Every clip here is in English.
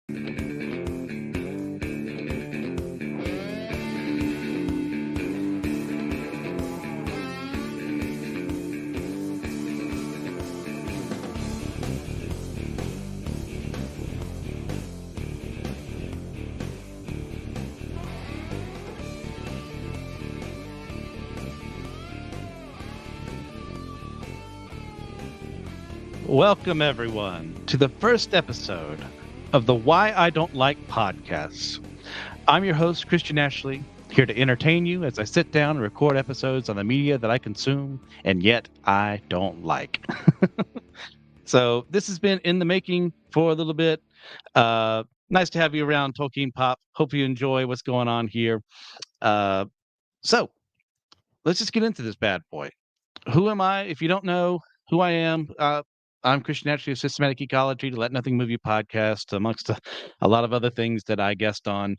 Welcome, everyone, to the first episode of the Why I Don't Like podcasts. I'm your host, Christian Ashley, here to entertain you as I sit down and record episodes on the media that I consume and yet I don't like. So, this has been in the making for a little bit. Nice to have you around, Tolkien Pop. Hope you enjoy what's going on here. So, let's just get into this bad boy. Who am I? If you don't know who I am, I'm Christian Ashley of Systematic Ecology, to Let Nothing Move You podcast, amongst a lot of other things that I guest on.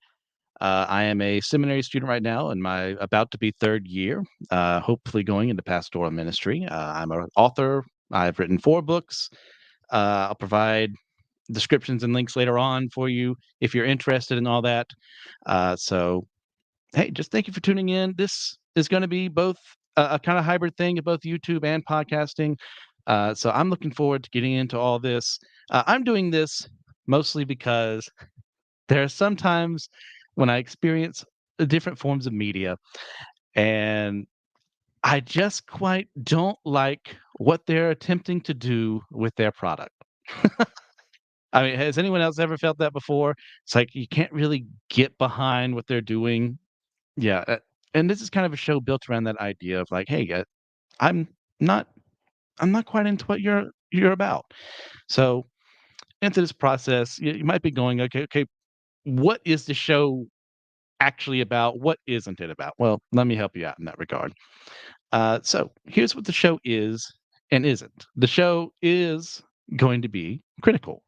I am a seminary student right now in my about to be third year, hopefully going into pastoral ministry. I'm an author. I've written 4 books. I'll provide descriptions and links later on for you if you're interested in all that. So, hey, just thank you for tuning in. This is going to be both a kind of hybrid thing of both YouTube and podcasting. So I'm looking forward to getting into all this. I'm doing this mostly because there are sometimes when I experience different forms of media and I just quite don't like what they're attempting to do with their product. I mean, has anyone else ever felt that before? It's like you can't really get behind what they're doing. Yeah, and this is kind of a show built around that idea of like, hey, I'm not, I'm not quite into what you're about. So into this process, you might be going, okay, what is the show actually about? What isn't it about? Well, let me help you out in that regard. So here's what the show is and isn't. The show is going to be critical.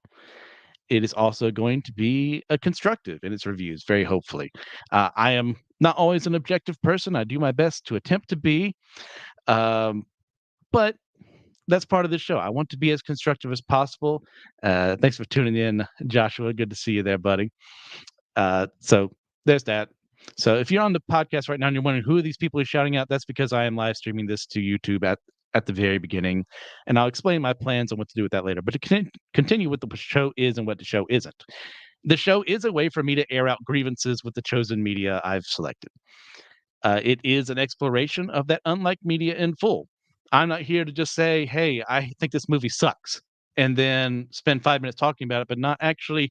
It is also going to be constructive in its reviews, very hopefully. I am not always an objective person. I do my best to attempt to be, um, but that's part of the show. I want to be as constructive as possible. Thanks for tuning in, Joshua. Good to see you there, buddy. So there's that. So if you're on the podcast right now and you're wondering who are these people who are shouting out, that's because I am live streaming this to YouTube at the very beginning, and I'll explain my plans on what to do with that later. But to continue with the show is and what the show isn't. The show is a way for me to air out grievances with the chosen media I've selected. It is an exploration of that unlike media in full. I'm not here to just say, hey, I think this movie sucks, and then spend 5 minutes talking about it, but not actually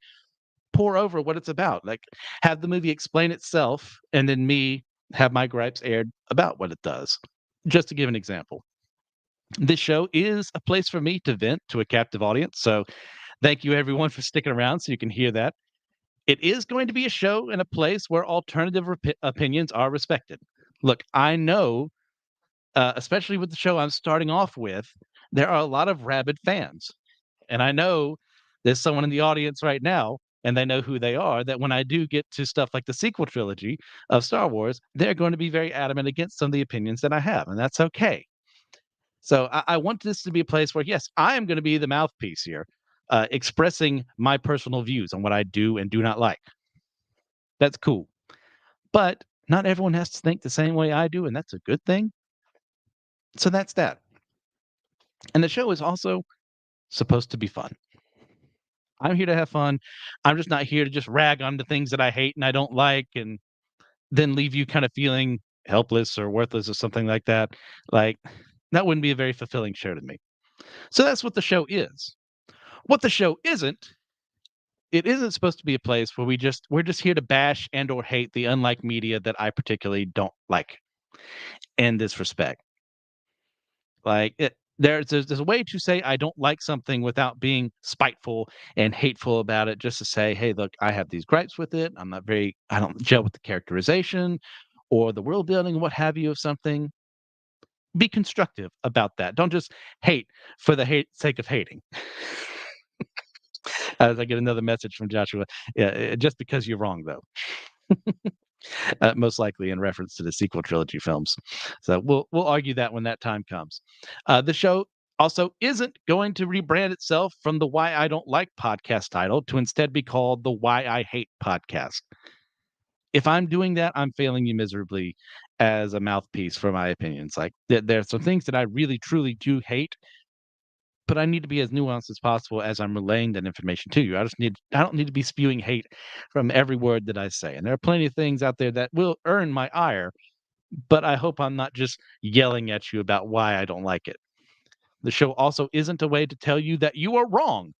pour over what it's about. Like, have the movie explain itself, and then me have my gripes aired about what it does. Just to give an example, this show is a place for me to vent to a captive audience. So, thank you everyone for sticking around so you can hear that. It is going to be a show and a place where alternative opinions are respected. Look, I know, especially with the show I'm starting off with, there are a lot of rabid fans. And I know there's someone in the audience right now, and they know who they are, that when I do get to stuff like the sequel trilogy of Star Wars, they're going to be very adamant against some of the opinions that I have, and that's okay. So I want this to be a place where, yes, I am going to be the mouthpiece here, expressing my personal views on what I do and do not like. That's cool. But not everyone has to think the same way I do, and that's a good thing. So that's that. And the show is also supposed to be fun. I'm here to have fun. I'm just not here to just rag on the things that I hate and I don't like and then leave you kind of feeling helpless or worthless or something like that. Like, that wouldn't be a very fulfilling show to me. So that's what the show is. What the show isn't, it isn't supposed to be a place where we're just here to bash and or hate the unlike media that I particularly don't like in this respect. Like, there's a way to say I don't like something without being spiteful and hateful about it, just to say, "Hey, look, I have these gripes with it. I don't gel with the characterization or the world building, what have you, of something." Be constructive about that. Don't just hate for the sake of hating. As I get another message from Joshua, yeah, just because you're wrong, though. Most likely in reference to the sequel trilogy films. So we'll argue that when that time comes. The show Also isn't going to rebrand itself from the Why I Don't Like podcast title to instead be called the Why I Hate podcast. If I'm doing that, I'm failing you miserably as a mouthpiece for my opinions. Like there are some things that I really truly do hate, but I need to be as nuanced as possible as I'm relaying that information to you. I don't need to be spewing hate from every word that I say. And there are plenty of things out there that will earn my ire, but I hope I'm not just yelling at you about why I don't like it. The show also isn't a way to tell you that you are wrong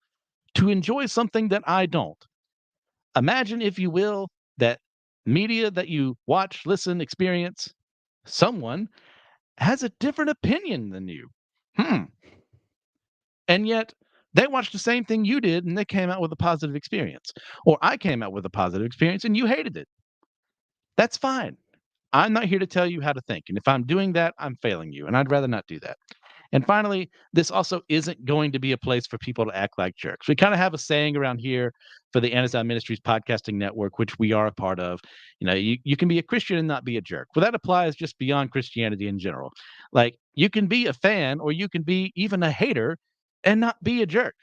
to enjoy something that I don't. Imagine, if you will, that media that you watch, listen, experience, someone has a different opinion than you. Hmm. And yet they watched the same thing you did and they came out with a positive experience. Or I came out with a positive experience and you hated it. That's fine. I'm not here to tell you how to think. And if I'm doing that, I'm failing you. And I'd rather not do that. And finally, this also isn't going to be a place for people to act like jerks. We kind of have a saying around here for the Anazao Ministries podcasting network, which we are a part of. You can be a Christian and not be a jerk. Well, that applies just beyond Christianity in general. Like, you can be a fan or you can be even a hater and not be a jerk.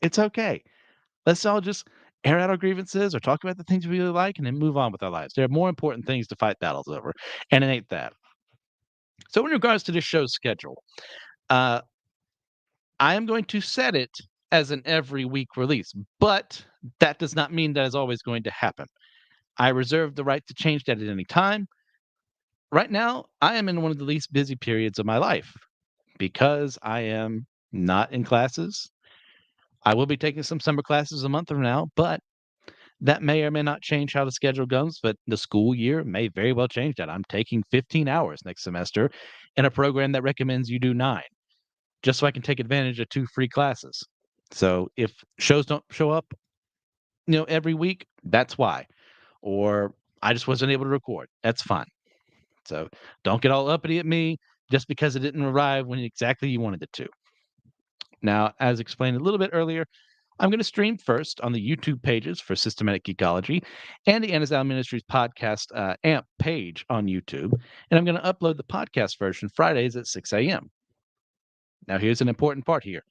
It's okay. Let's all just air out our grievances or talk about the things we really like and then move on with our lives. There are more important things to fight battles over, and it ain't that. So, in regards to this show's schedule, uh, I am going to set it as an every week release, but that does not mean that is always going to happen. I reserve the right to change that at any time. Right now, I am in one of the least busy periods of my life because I am not in classes. I will be taking some summer classes a month from now, but that may or may not change how the schedule goes. But the school year may very well change that. I'm taking 15 hours next semester in a program that recommends you do 9, just so I can take advantage of 2 free classes. So if shows don't show up, every week, that's why. Or I just wasn't able to record. That's fine. So don't get all uppity at me just because it didn't arrive when exactly you wanted it to. Now, as explained a little bit earlier, I'm going to stream first on the YouTube pages for Systematic Geekology and the Anazao Ministries podcast AMP page on YouTube. And I'm going to upload the podcast version Fridays at 6 a.m. Now, here's an important part here.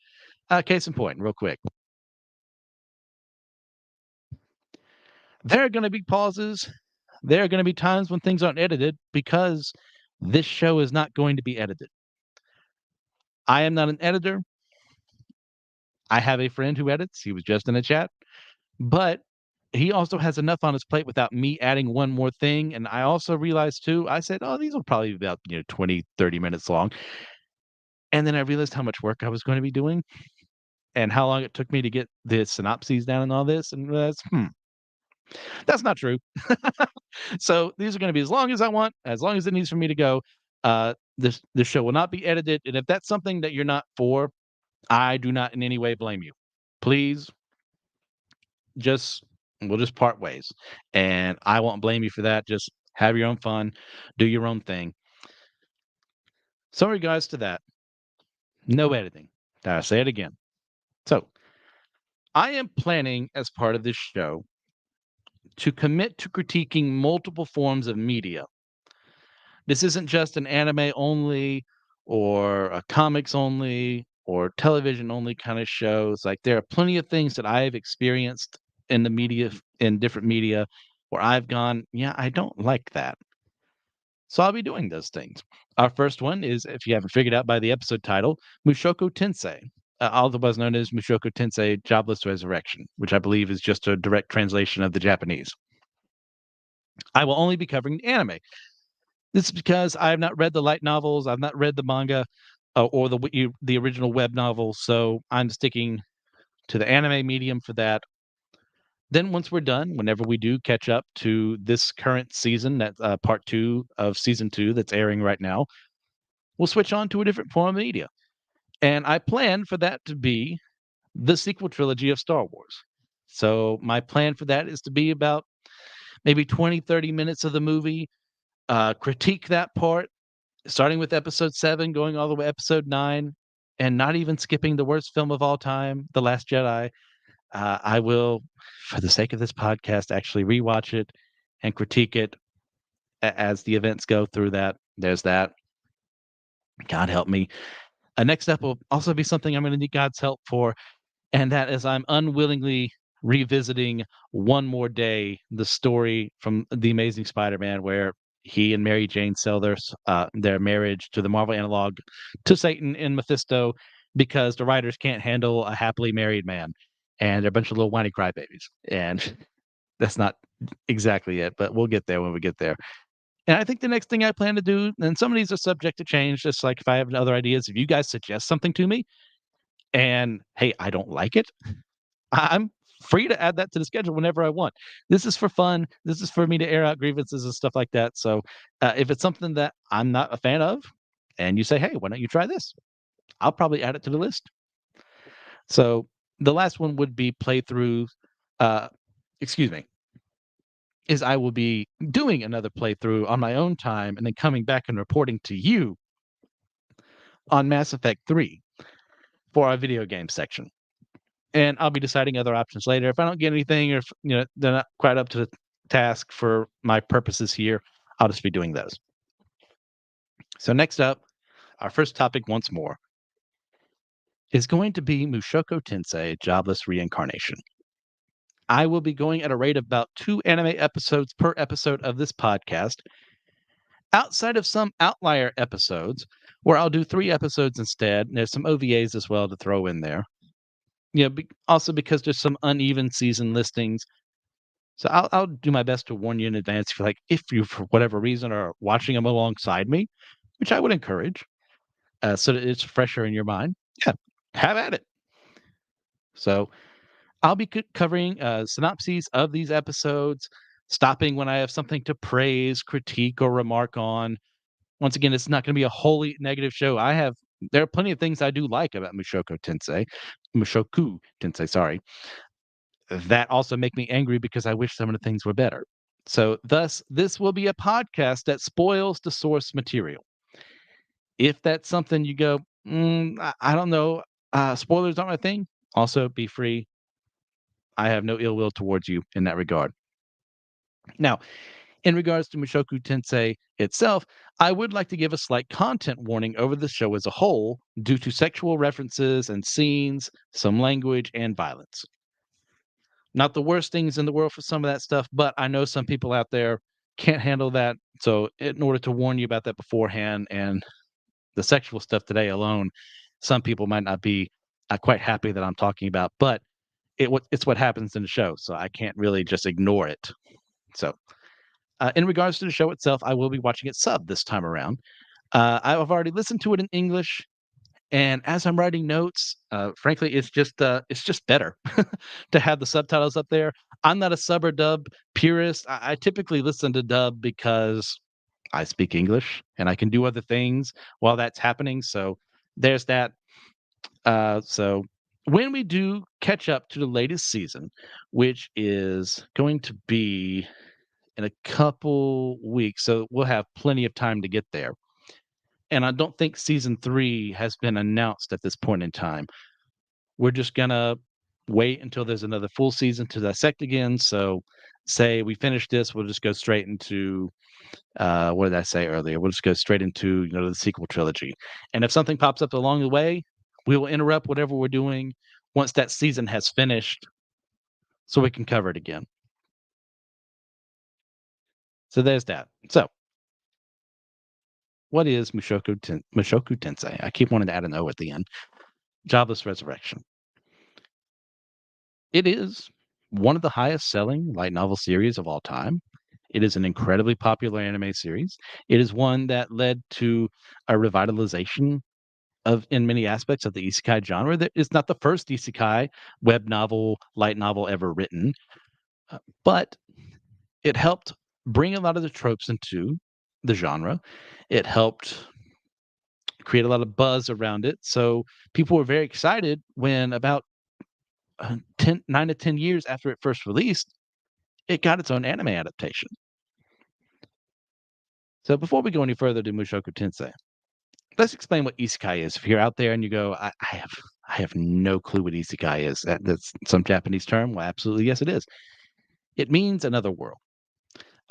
Case in point, real quick. There are going to be pauses. There are going to be times when things aren't edited because this show is not going to be edited. I am not an editor. I have a friend who edits. He was just in a chat, but he also has enough on his plate without me adding one more thing. And I also realized too, I said, oh, these will probably be about 20, 30 minutes long. And then I realized how much work I was going to be doing and how long it took me to get the synopses down and all this. And that's not true. So these are going to be as long as I want, as long as it needs for me to go. This show will not be edited, and if that's something that you're not for, I do not in any way blame you. Please, just we'll just part ways, and I won't blame you for that. Just have your own fun, do your own thing. So, in regards to that, no editing. Did I say it again? So, I am planning as part of this show to commit to critiquing multiple forms of media. This isn't just an anime only or a comics only or television only kind of shows. Like, there are plenty of things that I've experienced in the media, in different media, where I've gone, yeah, I don't like that. So I'll be doing those things. Our first one is, if you haven't figured out by the episode title, Mushoku Tensei, otherwise known as Mushoku Tensei Jobless Resurrection, which I believe is just a direct translation of the Japanese. I will only be covering the anime. This is because I have not read the light novels. I've not read the manga or the original web novel, so I'm sticking to the anime medium for that. Then once we're done, whenever we do catch up to this current season, that part 2 of season 2 that's airing right now, we'll switch on to a different form of media. And I plan for that to be the sequel trilogy of Star Wars. So my plan for that is to be about maybe 20, 30 minutes of the movie, critique that part, starting with episode 7, going all the way episode 9, and not even skipping the worst film of all time, The Last Jedi. I will, for the sake of this podcast, actually rewatch it and critique it as the events go through that. There's that. God help me. Next up will also be something I'm going to need God's help for, and that is I'm unwillingly revisiting one more day the story from The Amazing Spider-Man, where he and Mary Jane sell their marriage to the Marvel analog to Satan and Mephisto because the writers can't handle a happily married man, and they're a bunch of little whiny crybabies. And that's not exactly it, but we'll get there when we get there. And I think the next thing I plan to do, and some of these are subject to change, just like if I have other ideas, if you guys suggest something to me and hey, I don't like it, I'm free to add that to the schedule whenever I want. This is for fun. This is for me to air out grievances and stuff like that. So if it's something that I'm not a fan of, and you say, "Hey, why don't you try this?" I'll probably add it to the list. So the last one would be playthrough. Uh, excuse me, is I will be doing another playthrough on my own time and then coming back and reporting to you on Mass Effect 3 for our video game section. And I'll be deciding other options later. If I don't get anything or if, they're not quite up to the task for my purposes here, I'll just be doing those. So next up, our first topic once more is going to be Mushoku Tensei Jobless Reincarnation. I will be going at a rate of about 2 anime episodes per episode of this podcast, outside of some outlier episodes where I'll do 3 episodes instead. And there's some OVAs as well to throw in there. Also because there's some uneven season listings. So I'll do my best to warn you in advance if you for whatever reason are watching them alongside me, which I would encourage, so that it's fresher in your mind. Yeah, have at it. So I'll be covering synopses of these episodes, stopping when I have something to praise, critique, or remark on. Once again, it's not going to be a wholly negative show. There are plenty of things I do like about Mushoku Tensei, sorry, that also make me angry because I wish some of the things were better. So, thus, this will be a podcast that spoils the source material. If that's something you go, I don't know, spoilers aren't my thing. Also, be free. I have no ill will towards you in that regard. Now, in regards to Mushoku Tensei itself, I would like to give a slight content warning over the show as a whole due to sexual references and scenes, some language, and violence. Not the worst things in the world for some of that stuff, but I know some people out there can't handle that. So, in order to warn you about that beforehand and the sexual stuff today alone, some people might not be quite happy that I'm talking about, but it's what happens in the show. So, I can't really just ignore it. So, in regards to the show itself, I will be watching it sub this time around. I've already listened to it in English, and as I'm writing notes, frankly, it's just better to have the subtitles up there. I'm not a sub or dub purist. I typically listen to dub because I speak English and I can do other things while that's happening. So there's that. So when we do catch up to the latest season, which is going to be in a couple weeks, so we'll have plenty of time to get there. And I don't think season 3 has been announced at this point in time. We're just gonna wait until there's another full season to dissect again. So, say we finish this, we'll just go straight into what did I say earlier? We'll just go straight into the sequel trilogy. And if something pops up along the way, we will interrupt whatever we're doing once that season has finished, so we can cover it again. So there's that. So, what is Mushoku Tensei? I keep wanting to add an O at the end. Jobless Resurrection. It is one of the highest selling light novel series of all time. It is an incredibly popular anime series. It is one that led to a revitalization of in many aspects of the isekai genre. That is not the first isekai web novel, light novel ever written, but it helped bring a lot of the tropes into the genre. It helped create a lot of buzz around it. So people were very excited when about 9 to 10 years after it first released, it got its own anime adaptation. So before we go any further to Mushoku Tensei, let's explain what isekai is. If you're out there and you go, I have no clue what isekai is. That's some Japanese term. Well, absolutely, yes, it is. It means another world.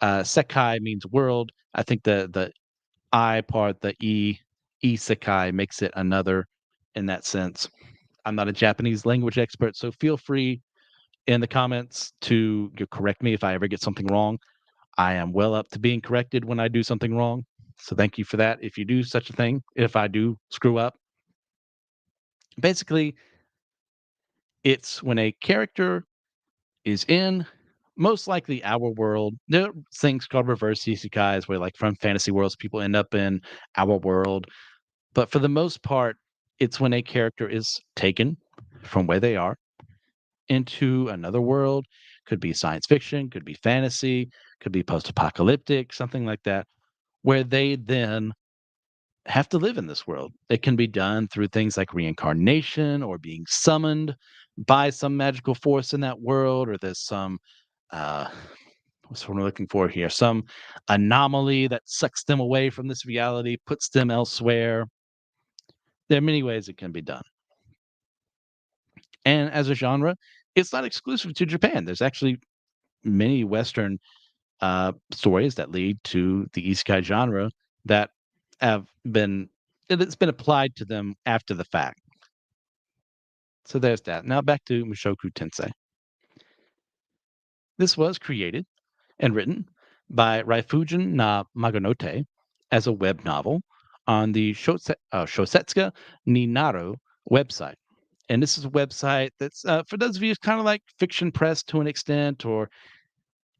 Sekai means world. I think the I part, the isekai makes it another. in that sense. I'm not a Japanese language expert, so feel free in the comments to correct me if I ever get something wrong. I am well up to being corrected when I do something wrong. So thank you for that. If you do such a thing, if I do screw up, basically, it's when a character is in most likely our world. There are things called reverse isekais where, like, from fantasy worlds, people end up in our world. But for the most part, it's when a character is taken from where they are into another world. Could be science fiction, could be fantasy, could be post apocalyptic, something like that, where they then have to live in this world. It can be done through things like reincarnation or being summoned by some magical force in that world, or there's some uh what's what we're looking for here? Some anomaly that sucks them away from this reality, puts them elsewhere. There are many ways it can be done. And as a genre, it's not exclusive to Japan. There's actually many Western stories that lead to the isekai genre that have been it's been applied to them after the fact. So there's that. Now back to Mushoku Tensei. This was created and written by Raifujin na Maganote as a web novel on the Shosetsuka ni Naru website. And this is a website that's, for those of you, it's kind of like Fiction Press to an extent, or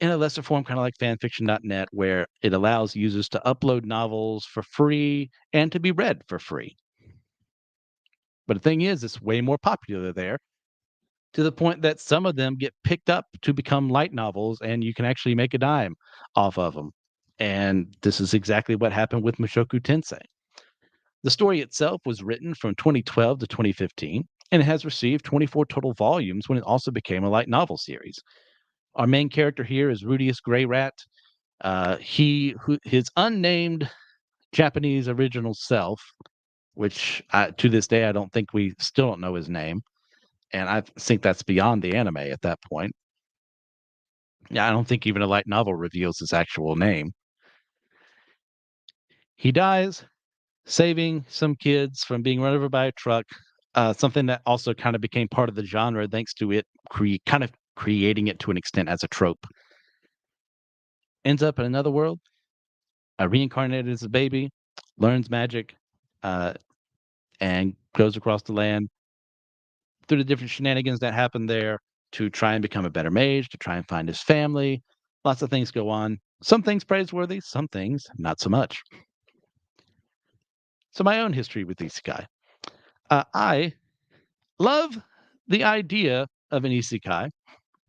in a lesser form, kind of like fanfiction.net, where it allows users to upload novels for free and to be read for free. But the thing is, it's way more popular there, to the point that some of them get picked up to become light novels, and you can actually make a dime off of them. And this is exactly what happened with Mushoku Tensei. The story itself was written from 2012 to 2015, and it has received 24 total volumes when it also became a light novel series. Our main character here is Rudius Greyrat. His unnamed Japanese original self, which to this day I don't think we still don't know his name, and I think that's beyond the anime at that point. Yeah, I don't think even a light novel reveals his actual name. He dies saving some kids from being run over by a truck, something that also kind of became part of the genre thanks to it kind of creating it to an extent as a trope. Ends up in another world, reincarnated as a baby, learns magic, uh, and goes across the land through the different shenanigans that happen there to try and become a better mage, to try and find his family. Lots of things go on. Some things praiseworthy, some things not so much. So my own history with isekai. I love the idea of an isekai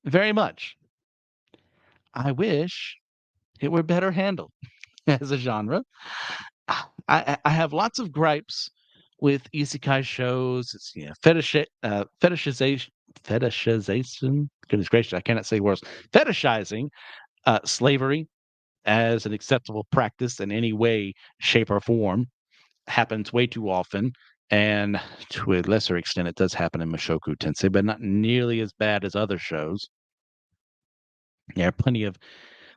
very much. I wish it were better handled as a genre. I have lots of gripes with isekai shows. It's, fetishization. Goodness gracious, I cannot say words. Fetishizing slavery as an acceptable practice in any way, shape, or form happens way too often. And to a lesser extent, it does happen in Mushoku Tensei, but not nearly as bad as other shows. There are plenty of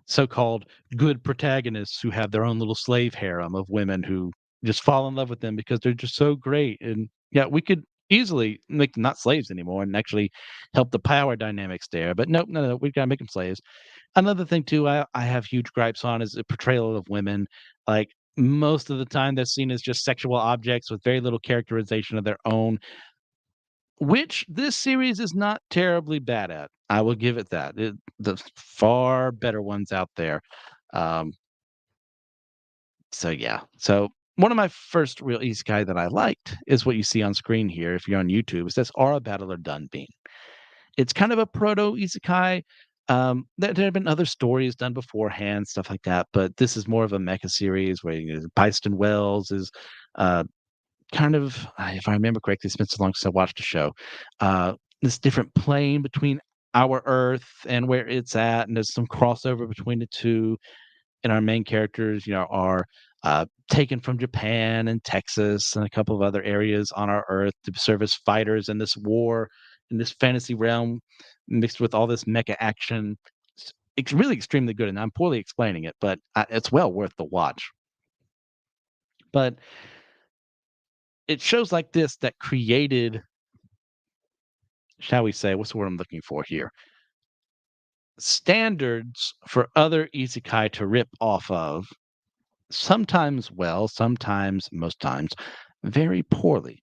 so-called good protagonists who have their own little slave harem of women who just fall in love with them because they're just so great. And yeah, we could easily make them not slaves anymore and actually help the power dynamics there. But nope, no, we gotta make them slaves. Another thing too, I have huge gripes on is the portrayal of women. Like, most of the time, they're seen as just sexual objects with very little characterization of their own, which this series is not terribly bad at. I will give it that. There's far better ones out there. Um, so yeah. So one of my first real isekai that I liked is what you see on screen here. If you're on YouTube, it says "Aura Battler Dunbean." It's kind of a proto isekai. There have been other stories done beforehand, stuff like that, but this is more of a mecha series where, Byston Wells is uh, kind of, if I remember correctly, it's been so long since I watched the show. This different plane between our Earth and where it's at, and there's some crossover between the two. And our main characters, are taken from Japan and Texas and a couple of other areas on our Earth to serve as fighters in this war, in this fantasy realm, mixed with all this mecha action. It's really extremely good, and I'm poorly explaining it, but it's well worth the watch. But It's shows like this that created, shall we say, what's the word I'm looking for here? Standards for other isekai to rip off of, sometimes well, sometimes, most times, very poorly.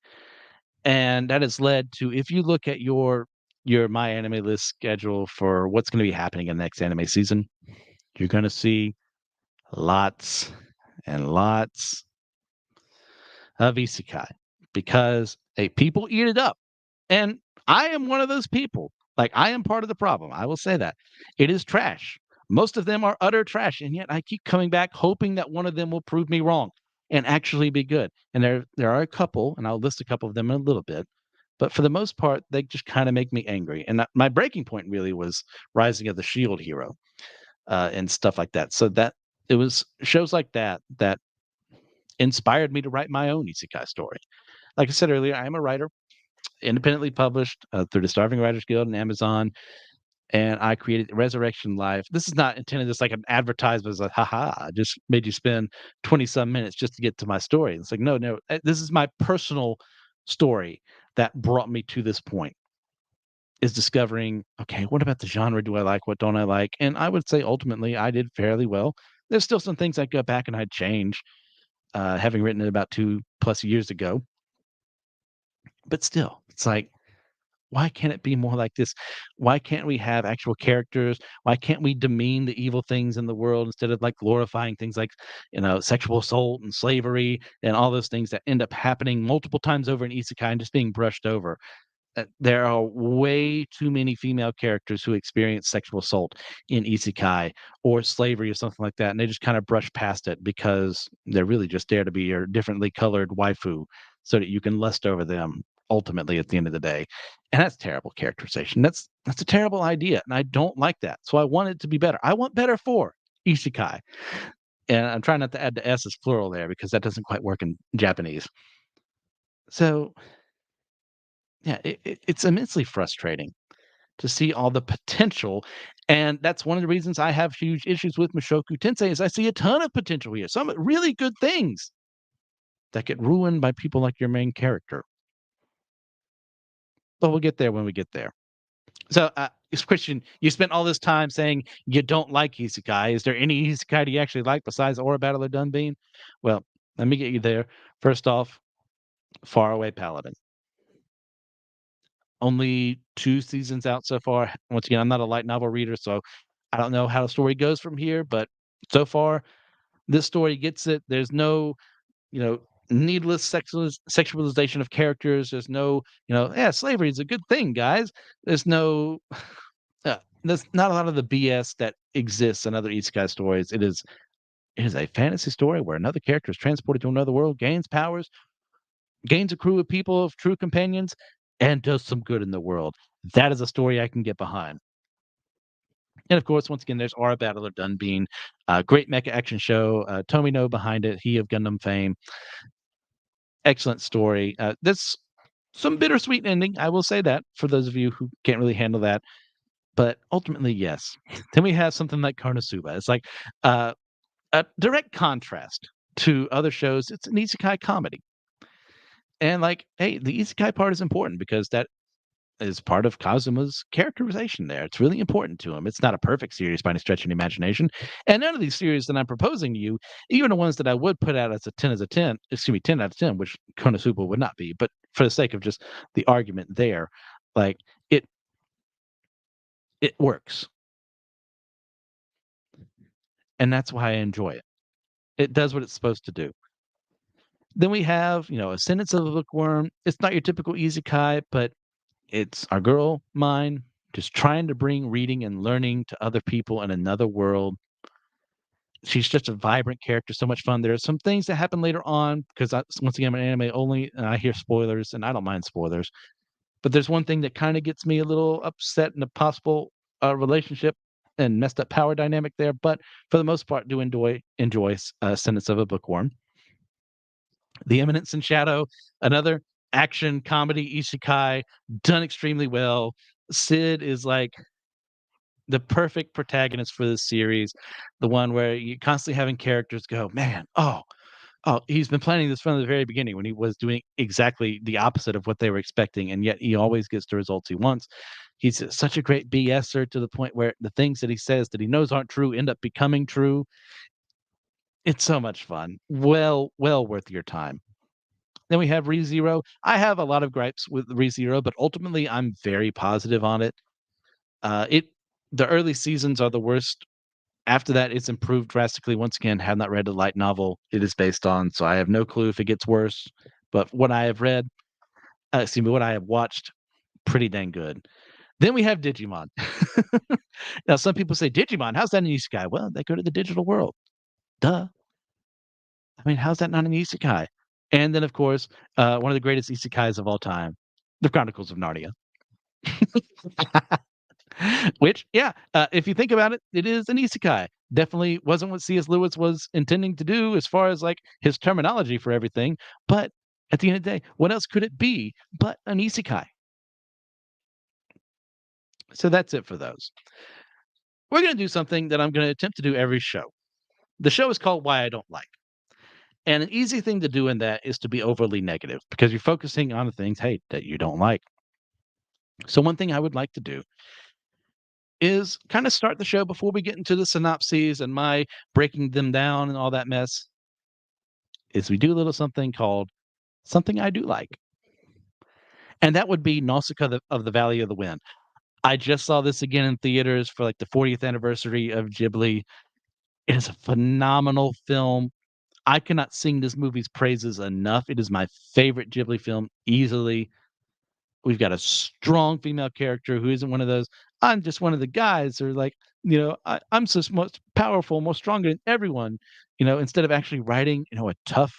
And that has led to, if you look at your My Anime List schedule for what's gonna be happening in the next anime season, you're gonna see lots and lots of isekai because, hey, people eat it up. And I am one of those people. Like, I am part of the problem. I will say that. It is trash. Most of them are utter trash, and yet I keep coming back hoping that one of them will prove me wrong and actually be good. And there are a couple, and I'll list a couple of them in a little bit. But for the most part, they just kind of make me angry. And my breaking point really was Rising of the Shield Hero and stuff like that. So that it was shows like that that inspired me to write my own isekai story. Like I said earlier, I am a writer, independently published through the Starving Writers Guild and Amazon, and I created Resurrection Live. This is not intended as like an advertisement, as a haha, I just made you spend 20 some minutes just to get to my story. It's like, no, no, this is my personal story that brought me to this point. Is discovering, okay, what about the genre do I like? What don't I like? And I would say ultimately I did fairly well. There's still some things I'd go back and I'd change, having written it about 2+ years ago. But still, it's like, why can't it be more like this? Why can't we have actual characters? Why can't we demean the evil things in the world instead of like glorifying things like, sexual assault and slavery and all those things that end up happening multiple times over in isekai and just being brushed over? There are way too many female characters who experience sexual assault in isekai or slavery or something like that, and they just kind of brush past it because they're really just there to be your differently colored waifu so that you can lust over them ultimately at the end of the day. And that's terrible characterization. That's a terrible idea, and I don't like that. So I want it to be better. I want better for isekai. And I'm trying not to add the S as plural there because that doesn't quite work in Japanese. So yeah, it's immensely frustrating to see all the potential, and that's one of the reasons I have huge issues with Mushoku Tensei is I see a ton of potential here, some really good things that get ruined by people like your main character. But we'll get there when we get there. So, Christian, you spent all this time saying you don't like isekai. Is there any isekai do you actually like besides Aura Battle of Dunbean? Well, let me get you there. First off, Faraway Paladin. Only 2 seasons out so far. Once again, I'm not a light novel reader, so I don't know how the story goes from here, but so far, this story gets it. There's no, you know, needless sexualization of characters. There's no, "Yeah, slavery is a good thing, guys." There's no there's not a lot of the BS that exists in other isekai stories. It is a fantasy story where another character is transported to another world, gains powers, gains a crew of people of true companions, and does some good in the world. That is a story I can get behind. And of course, once again, there's Aura Battle of Dunbean, great mecha action show. Tomino behind it, he of Gundam fame. Excellent story. There's some bittersweet ending, I will say that, for those of you who can't really handle that. But ultimately, yes. Then we have something like Konosuba. It's like uh, a direct contrast to other shows. It's an isekai comedy. And like, hey, the isekai part is important because that is part of Kazuma's characterization there. It's really important to him. It's not a perfect series by any stretch of the imagination. And none of these series that I'm proposing to you, even the ones that I would put out as a 10 as a 10, excuse me, 10 out of 10, which Konosuba would not be, but for the sake of just the argument there, like it it works. And that's why I enjoy it. It does what it's supposed to do. Then we have, A Sentence of a Bookworm. It's not your typical isekai, but it's our girl, mine, just trying to bring reading and learning to other people in another world. She's just a vibrant character, so much fun. There are some things that happen later on because once again, I'm an anime only, and I hear spoilers, and I don't mind spoilers. But there's one thing that kind of gets me a little upset in a possible relationship and messed up power dynamic there. But for the most part, do enjoy Sentence of a Bookworm. The Eminence in Shadow, another action comedy isekai done extremely well. Sid is like the perfect protagonist for this series, the one where you constantly having characters go, "Man, oh, Oh, he's been planning this from the very beginning when he was doing exactly the opposite of what they were expecting, and yet he always gets the results he wants. He's such a great BSer to the point where the things that he says that he knows aren't true end up becoming true. It's so much fun. Well worth your time. Then we have ReZero. I have a lot of gripes with ReZero, but ultimately I'm very positive on it. It the early seasons are the worst. After that, it's improved drastically. Once again, have not read the light novel it is based on, so I have no clue if it gets worse. But what I have read, excuse me, what I have watched, pretty dang good. Then we have Digimon. Now, some people say, Digimon, how's that an isekai? Well, they go to the digital world. Duh. I mean, how's that not an isekai? And then, of course, one of the greatest isekais of all time, The Chronicles of Narnia. Which, yeah, if you think about it, it is an isekai. Definitely wasn't what C.S. Lewis was intending to do as far as like his terminology for everything. But at the end of the day, what else could it be but an isekai? So that's it for those. We're going to do something that I'm going to attempt to do every show. The show is called Why I Don't Like. And an easy thing to do in that is to be overly negative because you're focusing on the things, hey, that you don't like. So, one thing I would like to do is kind of start the show before we get into the synopses and my breaking them down and all that mess. Is we do a little something called Something I Do Like. And that would be Nausicaa of the Valley of the Wind. I just saw this again in theaters for like the 40th anniversary of Ghibli. It is a phenomenal film. I cannot sing this movie's praises enough. It is my favorite Ghibli film easily. We've got a strong female character who isn't one of those, "I'm just one of the guys," or like, "I'm so much powerful, more stronger than everyone," instead of actually writing, a tough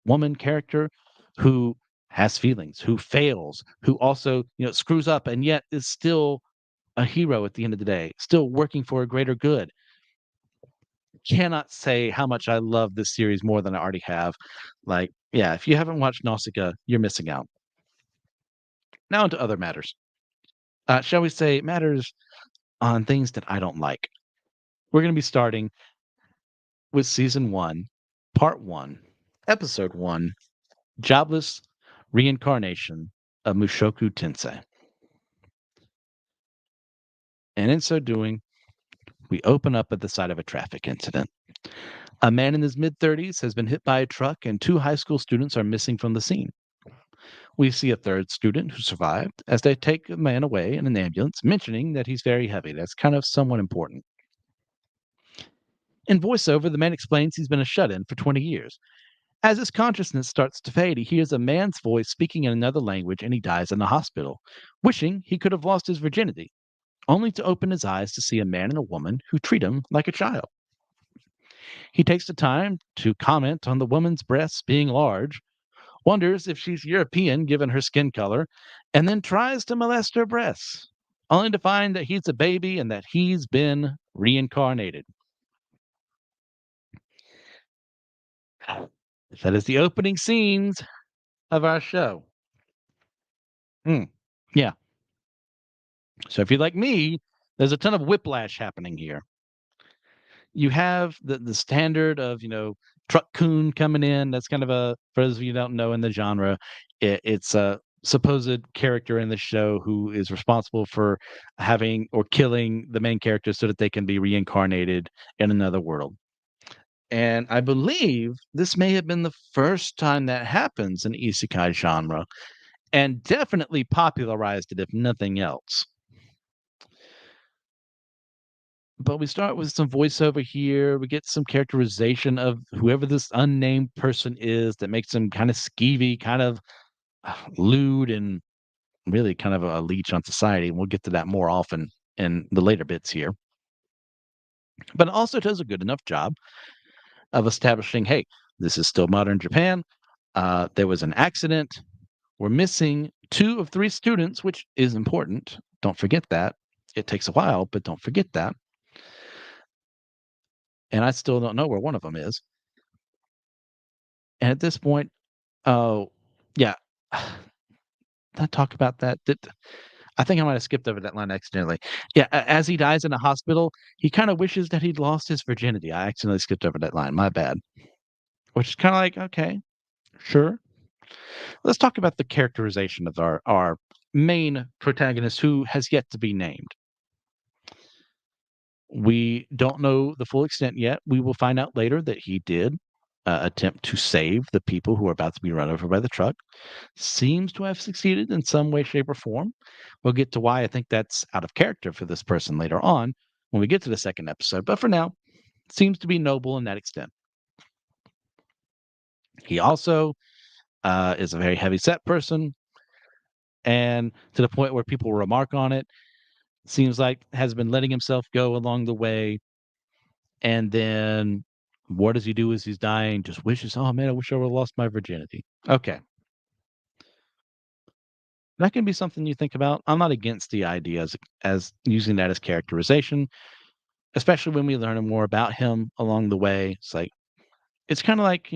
woman character who has feelings, who fails, who also, screws up and yet is still a hero at the end of the day, still working for a greater good. Cannot say how much I love this series more than I already have. Like, yeah, if you haven't watched Nausicaa, you're missing out. Now into other matters. Shall we say matters on things that I don't like. We're going to be starting with season 1, part 1, episode 1, Jobless Reincarnation of Mushoku Tensei. And in so doing, we open up at the site of a traffic incident. A man in his mid 30s has been hit by a truck, and two high school students are missing from the scene. We see a third student who survived as they take the man away in an ambulance, mentioning that he's very heavy. That's kind of somewhat important. In voiceover, the man explains he's been a shut in for 20 years. As his consciousness starts to fade, he hears a man's voice speaking in another language and he dies in the hospital, wishing he could have lost his virginity, only to open his eyes to see a man and a woman who treat him like a child. He takes the time to comment on the woman's breasts being large, wonders if she's European given her skin color, and then tries to molest her breasts, only to find that he's a baby and that he's been reincarnated. That is the opening scenes of our show. Mm, yeah. So if you're like me, there's a ton of whiplash happening here. You have the standard of, Truck Coon coming in. That's kind of a, for those of you who don't know in the genre, it's a supposed character in the show who is responsible for having or killing the main character so that they can be reincarnated in another world. And I believe this may have been the first time that happens in isekai genre and definitely popularized it, if nothing else. But we start with some voiceover here. We get some characterization of whoever this unnamed person is that makes him kind of skeevy, kind of lewd, and really kind of a leech on society. And we'll get to that more often in the later bits here. But it also does a good enough job of establishing, hey, this is still modern Japan. There was an accident. We're missing two of three students, which is important. Don't forget that. It takes a while, but don't forget that. And I still don't know where one of them is. And at this point, oh, yeah. Did I talk about that? I think I might have skipped over that line accidentally. Yeah, as he dies in a hospital, he kind of wishes that he'd lost his virginity. I accidentally skipped over that line. My bad. which is kind of like, okay, sure. Let's talk about the characterization of our main protagonist who has yet to be named. We don't know the full extent yet. We will find out later that he did attempt to save the people who are about to be run over by the truck. Seems to have succeeded in some way, shape, or form. We'll get to why I think that's out of character for this person later on when we get to the second episode. But for now, seems to be noble in that extent. He also is a very heavy set person, and to the point where people remark on it, seems like has been letting himself go along the way. And then what does he do as he's dying? Just wishes, oh man, I wish I would have lost my virginity. Okay. That can be something you think about. I'm not against the idea as using that as characterization, especially when we learn more about him along the way. It's kind of like,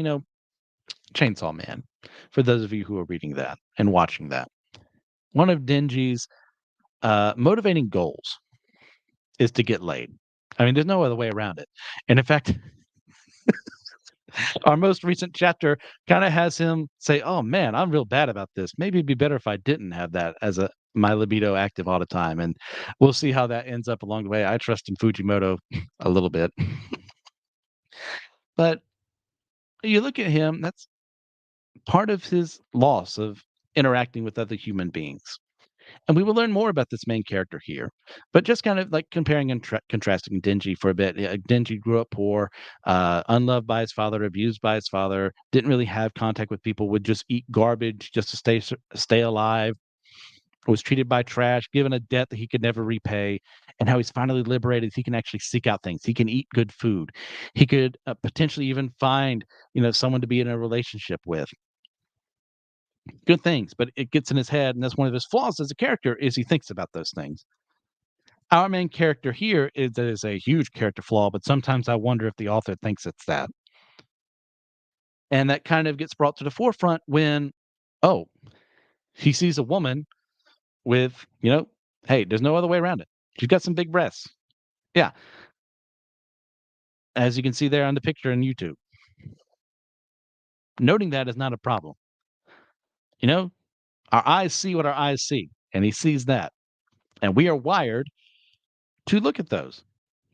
Chainsaw Man, for those of you who are reading that and watching that. One of Denji's motivating goals is to get laid. I mean, there's no other way around it. And in fact, our most recent chapter kind of has him say, "Oh man, I'm real bad about this. Maybe it'd be better if I didn't have that as a my libido active all the time." And we'll see how that ends up along the way. I trust in Fujimoto a little bit, but you look at him. That's part of his loss of interacting with other human beings. And we will learn more about this main character here. But just kind of like comparing and contrasting Denji for a bit. Yeah, Denji grew up poor, unloved by his father, abused by his father, didn't really have contact with people, would just eat garbage just to stay alive, was treated by trash, given a debt that he could never repay, and how he's finally liberated. He can actually seek out things. He can eat good food. He could potentially even find, someone to be in a relationship with. Good things, but it gets in his head, and that's one of his flaws as a character is he thinks about those things. Our main character here is a huge character flaw, but sometimes I wonder if the author thinks it's that. And that kind of gets brought to the forefront when, oh, he sees a woman with, hey, there's no other way around it. She's got some big breasts. Yeah, as you can see there on the picture on YouTube. Noting that is not a problem. You know, our eyes see what our eyes see, and he sees that. And we are wired to look at those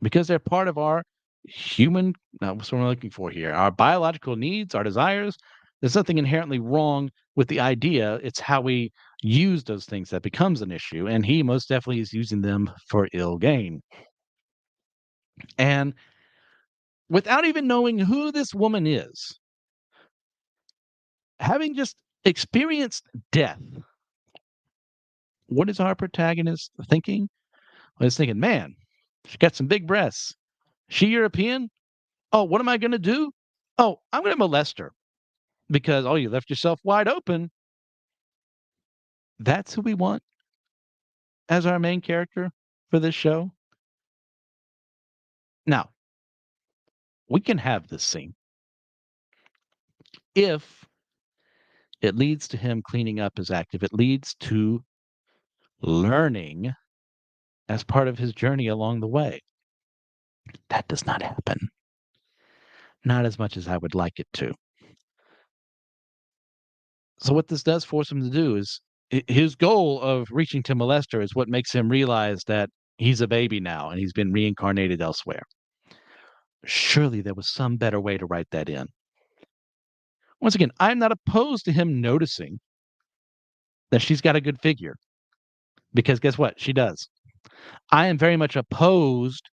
because they're part of our human what's what I'm looking for here, our biological needs, our desires. There's nothing inherently wrong with the idea. It's how we use those things that becomes an issue. And he most definitely is using them for ill gain. And without even knowing who this woman is, having just experienced death, what is our protagonist thinking? Well, he's thinking, man, she got some big breasts. She European? Oh, what am I going to do? Oh, I'm going to molest her because, oh, you left yourself wide open. That's who we want as our main character for this show. Now, we can have this scene if it leads to him cleaning up his act, if it leads to learning as part of his journey along the way. That does not happen. Not as much as I would like it to. So what this does force him to do is his goal of reaching to molester is what makes him realize that he's a baby now and he's been reincarnated elsewhere. Surely there was some better way to write that in. Once again, I'm not opposed to him noticing that she's got a good figure because guess what? She does. I am very much opposed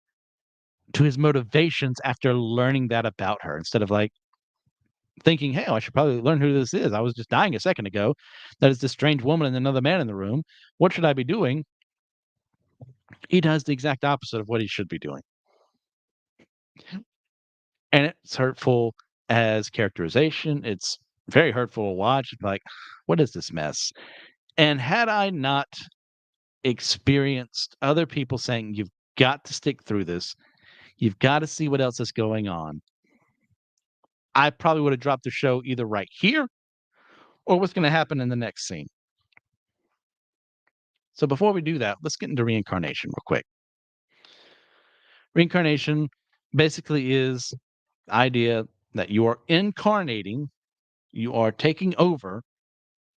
to his motivations after learning that about her instead of like thinking, hey, I should probably learn who this is. I was just dying a second ago. That is this strange woman and another man in the room. What should I be doing? He does the exact opposite of what he should be doing. And it's hurtful as characterization. It's very hurtful to watch. Like, what is this mess? And had I not experienced other people saying, you've got to stick through this, you've got to see what else is going on, I probably would have dropped the show either right here or what's going to happen in the next scene. So before we do that, let's get into reincarnation real quick. Reincarnation basically is the idea that you are incarnating, you are taking over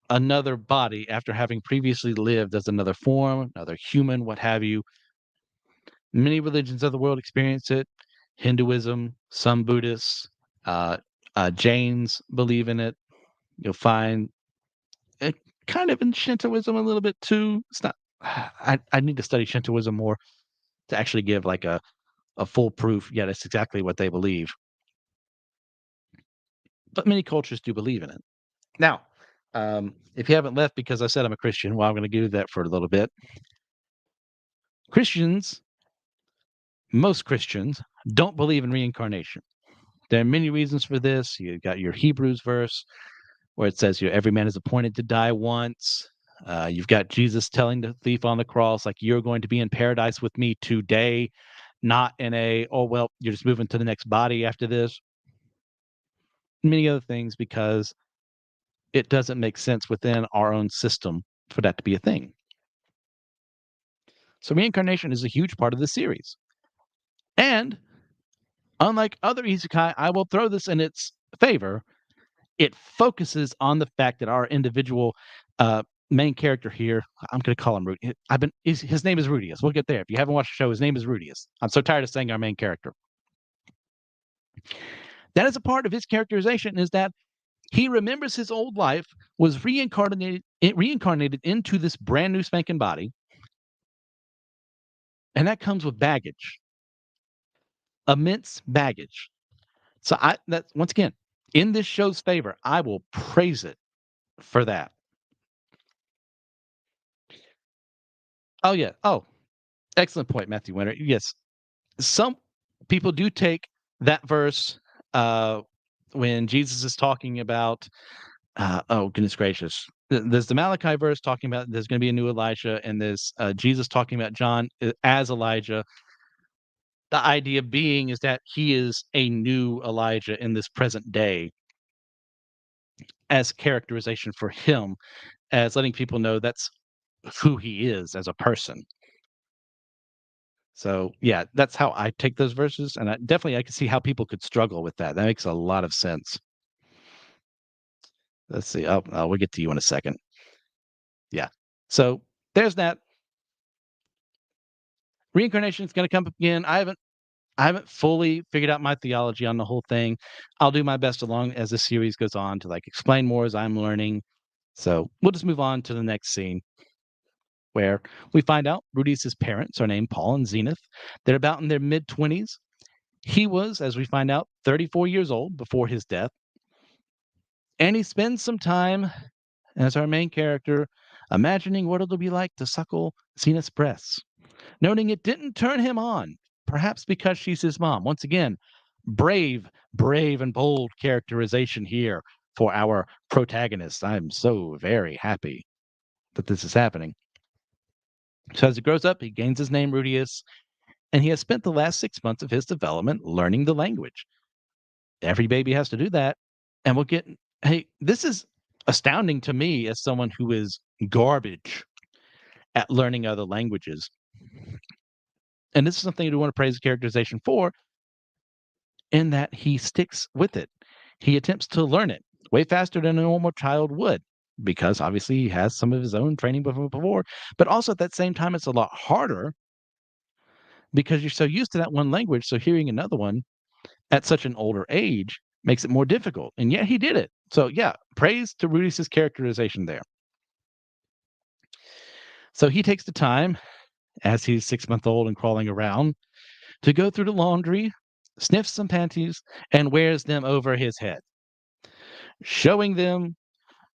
another body after having previously lived as another form, another human, what have you. Many religions of the world experience it. Hinduism, some Buddhists, uh, Jains believe in it. You'll find it kind of in Shintoism a little bit too. It's not. I need to study Shintoism more to actually give like a full proof. Yeah, that's exactly what they believe. But many cultures do believe in it. Now, if you haven't left because I said I'm a Christian, well, I'm going to do that for a little bit. Christians, most Christians, don't believe in reincarnation. There are many reasons for this. You got your Hebrews verse where it says, every man is appointed to die once. You've got Jesus telling the thief on the cross, like, you're going to be in paradise with me today, not in oh, well, you're just moving to the next body after this. Many other things because it doesn't make sense within our own system for that to be a thing. So reincarnation is a huge part of the series. And unlike other isekai, I will throw this in its favor. It focuses on the fact that our individual main character here, I'm going to call him Rudy. His name is Rudius. We'll get there. If you haven't watched the show, his name is Rudius. I'm so tired of saying our main character. That is a part of his characterization is that he remembers his old life, was reincarnated into this brand new spanking body, and that comes with baggage, immense baggage. So that's once again in this show's favor. I will praise it for that. Oh yeah. Oh, excellent point, Matthew Winter. Yes, some people do take that verse when Jesus is talking about. Oh goodness gracious! There's the Malachi verse talking about there's going to be a new Elijah, and there's Jesus talking about John as Elijah. The idea being is that he is a new Elijah in this present day, as characterization for him, as letting people know that's who he is as a person. So yeah, that's how I take those verses, and I can see how people could struggle with that. That makes a lot of sense. Let's see. We'll get to you in a second. Yeah. So there's that. Reincarnation is going to come up again. I haven't fully figured out my theology on the whole thing. I'll do my best along as the series goes on to like explain more as I'm learning. So we'll just move on to the next scene where we find out Rudy's parents are named Paul and Zenith. They're about in their mid 20s. He was, as we find out, 34 years old before his death. And he spends some time as our main character imagining what it'll be like to suckle Zenith's breasts, noting it didn't turn him on, perhaps because she's his mom. Once again, brave and bold characterization here for our protagonist. I'm so very happy that this is happening. So as he grows up, he gains his name Rudius, and he has spent the last 6 months of his development learning the language. Every baby has to do that. And we'll get, hey, this is astounding to me as someone who is garbage at learning other languages. And this is something I do want to praise the characterization for, in that he sticks with it. He attempts to learn it way faster than a normal child would, because obviously he has some of his own training before. But also at that same time, it's a lot harder because you're so used to that one language. So hearing another one at such an older age makes it more difficult. And yet he did it. So yeah, praise to Rudy's characterization there. So he takes the time as he's 6 months old and crawling around to go through the laundry, sniffs some panties, and wears them over his head, showing them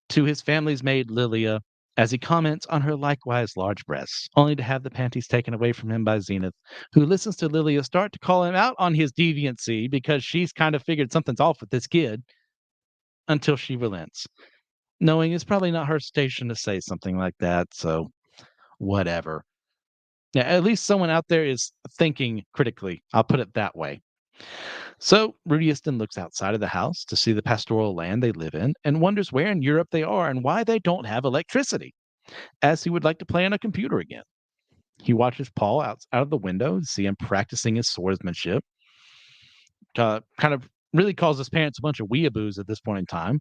to his family's maid Lilia as he comments on her likewise large breasts, only to have the panties taken away from him by Zenith, who listens to Lilia start to call him out on his deviancy because she's kind of figured something's off with this kid, until she relents, knowing it's probably not her station to say something like that, so whatever. Yeah, at least someone out there is thinking critically. I'll put it that way. So Rudiuston looks outside of the house to see the pastoral land they live in and wonders where in Europe they are and why they don't have electricity, as he would like to play on a computer again. He watches Paul out of the window to see him practicing his swordsmanship, kind of really calls his parents a bunch of weeaboos at this point in time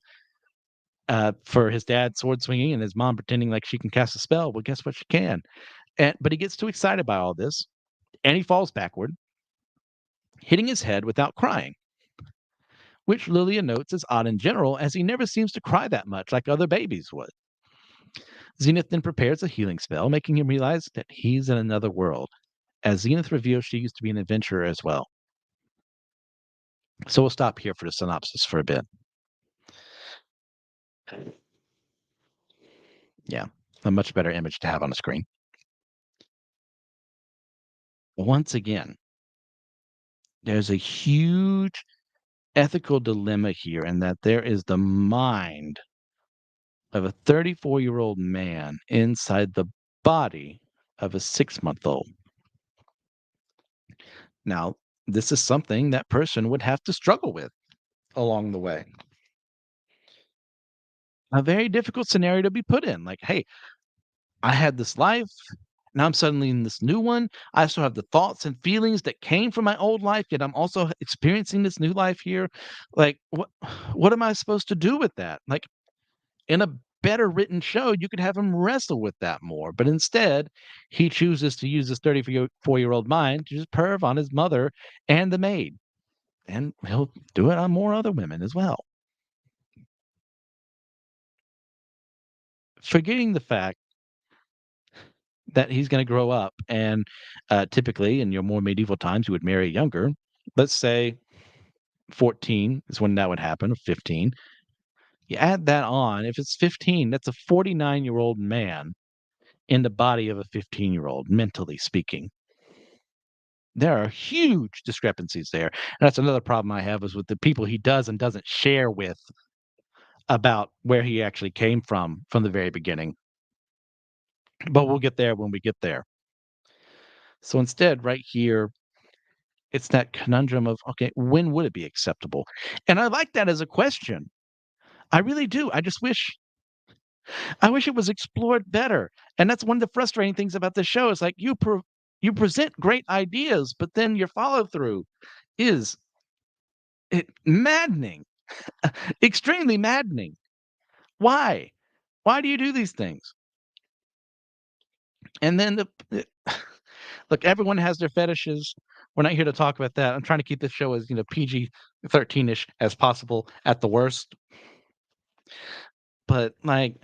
for his dad sword swinging and his mom pretending like she can cast a spell. Well, guess what? She can. But he gets too excited by all this and he falls backward, hitting his head without crying, which Lilia notes as odd in general, as he never seems to cry that much like other babies would. Zenith then prepares a healing spell, making him realize that he's in another world, as Zenith reveals she used to be an adventurer as well. So we'll stop here for the synopsis for a bit. Yeah, a much better image to have on the screen. Once again, there's a huge ethical dilemma here in that there is the mind of a 34-year-old man inside the body of a 6-month-old. Now, this is something that person would have to struggle with along the way. A very difficult scenario to be put in. Like, hey, I had this life. Now I'm suddenly in this new one. I still have the thoughts and feelings that came from my old life, yet I'm also experiencing this new life here. Like, what am I supposed to do with that? Like, in a better written show, you could have him wrestle with that more. But instead, he chooses to use his 34-year-old mind to just perv on his mother and the maid. And he'll do it on more other women as well. Forgetting the fact that he's gonna grow up and, typically, in your more medieval times, you would marry younger. Let's say 14 is when that would happen, or 15. You add that on, if it's 15, that's a 49-year-old man in the body of a 15-year-old, mentally speaking. There are huge discrepancies there, and that's another problem I have is with the people he does and doesn't share with about where he actually came from the very beginning. But we'll get there when we get there. So instead, right here, it's that conundrum of, okay, when would it be acceptable? And I like that as a question. I really do. I wish it was explored better. And that's one of the frustrating things about the show is like you present great ideas, but then your follow through is maddening, extremely maddening. Why? Why do you do these things? And then look, everyone has their fetishes. We're not here to talk about that. I'm trying to keep this show as PG-13ish as possible at the worst. But like,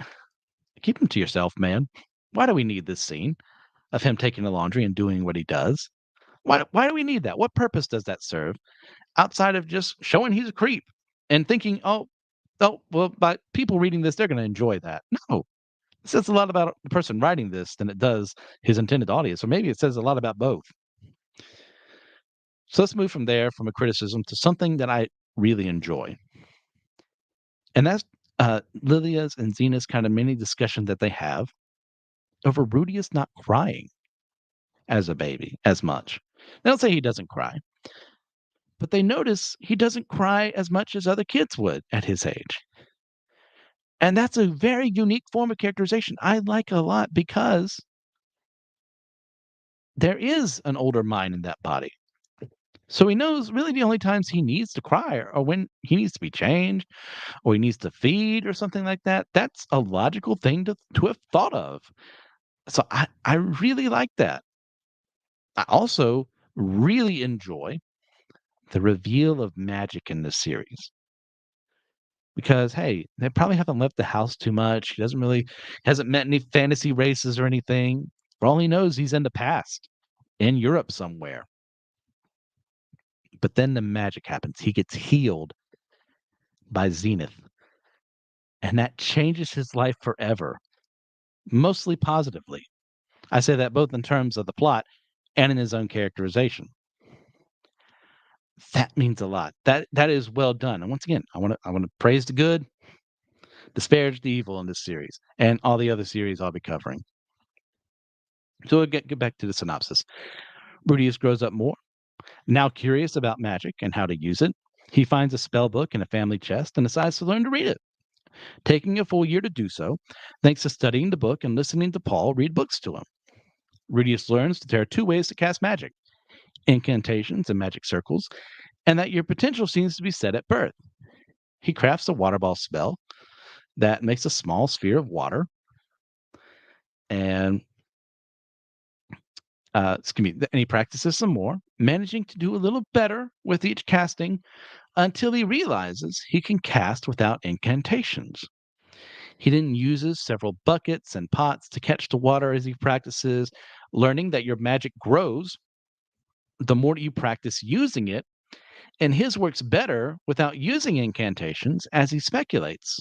keep him to yourself, man. Why do we need this scene of him taking the laundry and doing what he does? Why do we need that? What purpose does that serve outside of just showing he's a creep and thinking, oh, well, by people reading this, they're going to enjoy that. No, it says a lot about the person writing this than it does his intended audience, or maybe it says a lot about both. So let's move from there, from a criticism to something that I really enjoy, and that's Lilia's and Zena's kind of mini discussion that they have over Rudius not crying as a baby as much. They don't say he doesn't cry, but they notice he doesn't cry as much as other kids would at his age. And that's a very unique form of characterization I like a lot because there is an older mind in that body. So he knows really the only times he needs to cry are when he needs to be changed or he needs to feed or something like that. That's a logical thing to have thought of. So I really like that. I also really enjoy the reveal of magic in this series because hey, they probably haven't left the house too much. He doesn't really hasn't met any fantasy races or anything. For all he knows, he's in the past in Europe somewhere. But then the magic happens. He gets healed by Zenith, and that changes his life forever, mostly positively. I say that both in terms of the plot and in his own characterization. That means a lot. That is well done. And once again, I want to praise the good, disparage the evil in this series and all the other series I'll be covering. So we'll get back to the synopsis. Rudius grows up more, now curious about magic and how to use it. He finds a spell book in a family chest and decides to learn to read it, taking a full year to do so, thanks to studying the book and listening to Paul read books to him. Rudius learns that there are two ways to cast magic: incantations and magic circles, and that your potential seems to be set at birth. He crafts a water ball spell that makes a small sphere of water and and he practices some more, managing to do a little better with each casting until he realizes he can cast without incantations. He then uses several buckets and pots to catch the water as he practices, learning that your magic grows the more you practice using it, and his works better without using incantations, as he speculates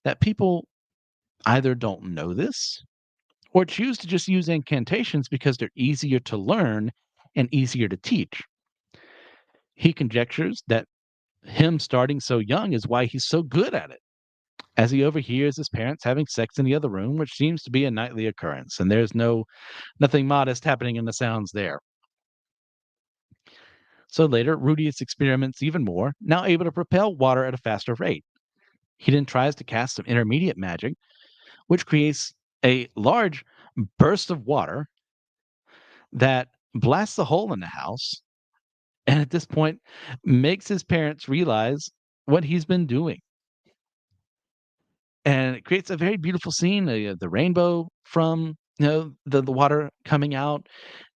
that people either don't know this or choose to just use incantations because they're easier to learn and easier to teach. He conjectures that him starting so young is why he's so good at it, as he overhears his parents having sex in the other room, which seems to be a nightly occurrence, and there's nothing modest happening in the sounds there. So later, Rudius experiments even more, now able to propel water at a faster rate. He then tries to cast some intermediate magic, which creates a large burst of water that blasts a hole in the house, and at this point makes his parents realize what he's been doing. And it creates a very beautiful scene, the rainbow from the water coming out.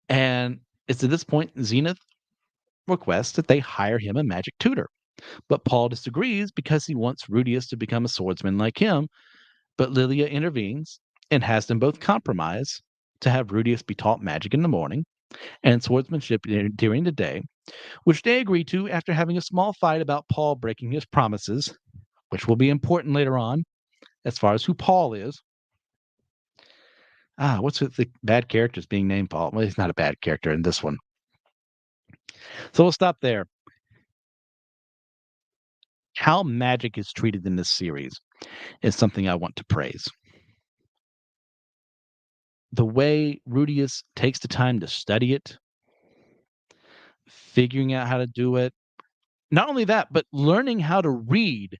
And it's at this point Zenith requests that they hire him a magic tutor. But Paul disagrees because he wants Rudius to become a swordsman like him. But Lilia intervenes and has them both compromise to have Rudius be taught magic in the morning and swordsmanship during the day, which they agree to after having a small fight about Paul breaking his promises, which will be important later on as far as who Paul is. What's with the bad characters being named Paul? Well, he's not a bad character in this one. So we'll stop there. How magic is treated in this series is something I want to praise. The way Rudius takes the time to study it, figuring out how to do it. Not only that, but learning how to read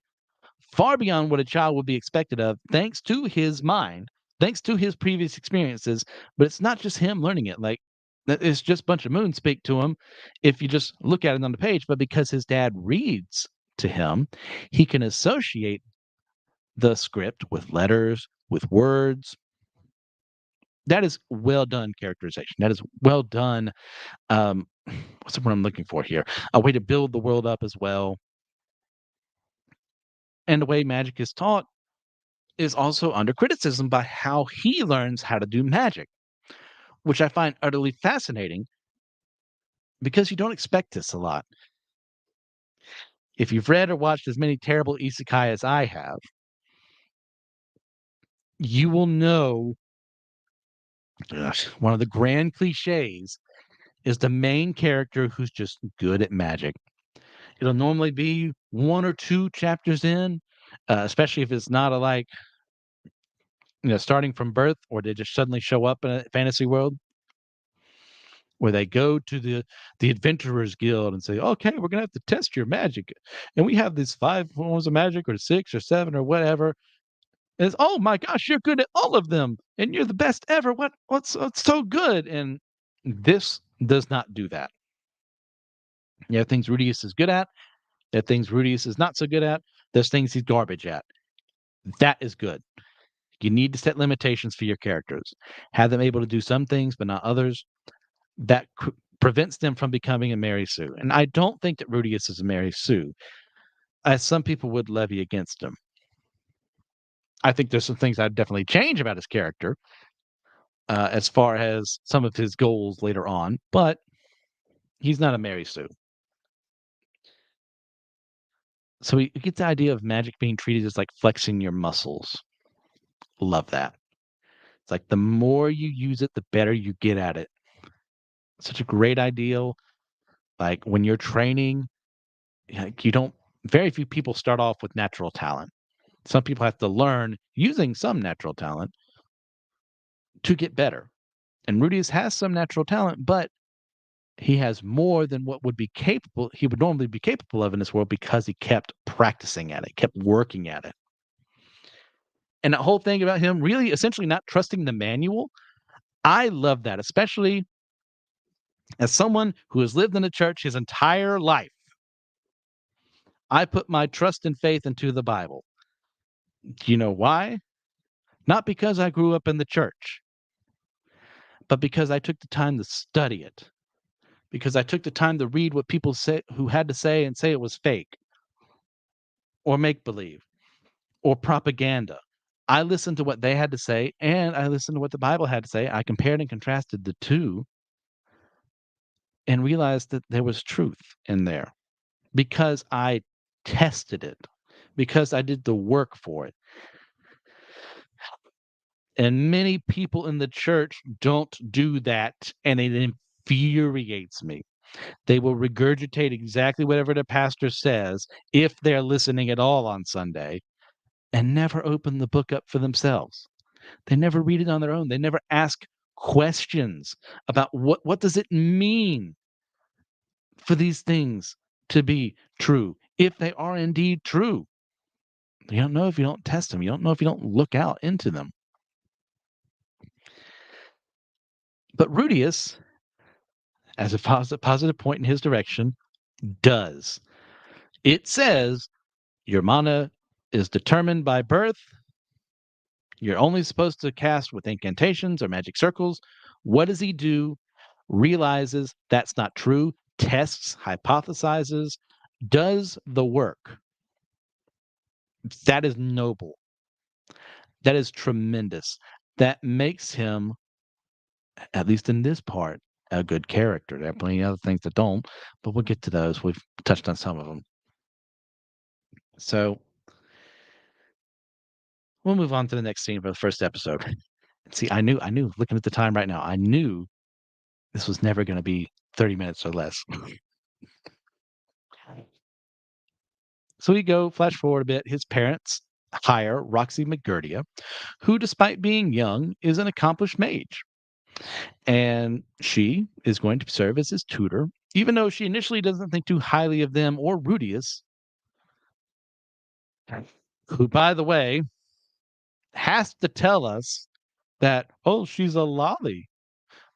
far beyond what a child would be expected of, thanks to his mind, thanks to his previous experiences. But it's not just him learning it. Like, it's just a bunch of moon speak to him if you just look at it on the page. But because his dad reads to him, he can associate the script with letters, with words. That is well done characterization. That is well done. Um, what's the word I'm looking for here? A way to build the world up as well. And the way magic is taught is also under criticism by how he learns how to do magic, which I find utterly fascinating because you don't expect this a lot. If you've read or watched as many terrible isekai as I have, you will know one of the grand cliches is the main character who's just good at magic. It'll normally be one or two chapters in, especially if it's not a like starting from birth, or they just suddenly show up in a fantasy world where they go to the adventurers guild and say, okay, we're gonna have to test your magic, and we have these 5 forms of magic or 6 or 7 or whatever. And it's, oh my gosh, you're good at all of them and you're the best ever. What's so good? And this does not do that. There are things Rudius is good at. There are things Rudius is not so good at. There's things he's garbage at. That is good. You need to set limitations for your characters. Have them able to do some things, but not others. That prevents them from becoming a Mary Sue. And I don't think that Rudius is a Mary Sue, as some people would levy against him. I think there's some things I'd definitely change about his character, as far as some of his goals later on, but he's not a Mary Sue. So we get the idea of magic being treated as like flexing your muscles. Love that. It's like the more you use it, the better you get at it. Such a great ideal. Like when you're training, like you don't, very few people start off with natural talent. Some people have to learn using some natural talent to get better. And Rudius has some natural talent, but he has more than what would be capable he would normally be capable of in this world because he kept practicing at it, kept working at it. And that whole thing about him really essentially not trusting the manual, I love that, especially as someone who has lived in a church his entire life. I put my trust and faith into the Bible. Do you know why? Not because I grew up in the church, but because I took the time to study it. Because I took the time to read what people say who had to say and say it was fake or make believe or propaganda. I listened to what they had to say and I listened to what the Bible had to say. I compared and contrasted the two and realized that there was truth in there because I tested it, because I did the work for it. And many people in the church don't do that, and it infuriates me. They will regurgitate exactly whatever the pastor says if they're listening at all on Sunday and never open the book up for themselves. They never read it on their own. They never ask questions about what does it mean for these things to be true if they are indeed true. You don't know if you don't test them. You don't know if you don't look out into them. But Rudius, as a positive point in his direction, does. It says your mana is determined by birth. You're only supposed to cast with incantations or magic circles. What does he do? Realizes that's not true, tests, hypothesizes, does the work. That is noble. That is tremendous. That makes him, at least in this part, a good character. There are plenty of other things that don't, but we'll get to those. We've touched on some of them. So we'll move on to the next scene for the first episode. See, I knew, looking at the time right now, I knew this was never going to be 30 minutes or less. So we go flash forward a bit. His parents hire Roxy McGurdia, who, despite being young, is an accomplished mage. And she is going to serve as his tutor, even though she initially doesn't think too highly of them or Rudius, who, by the way, has to tell us that, oh, she's a lolly,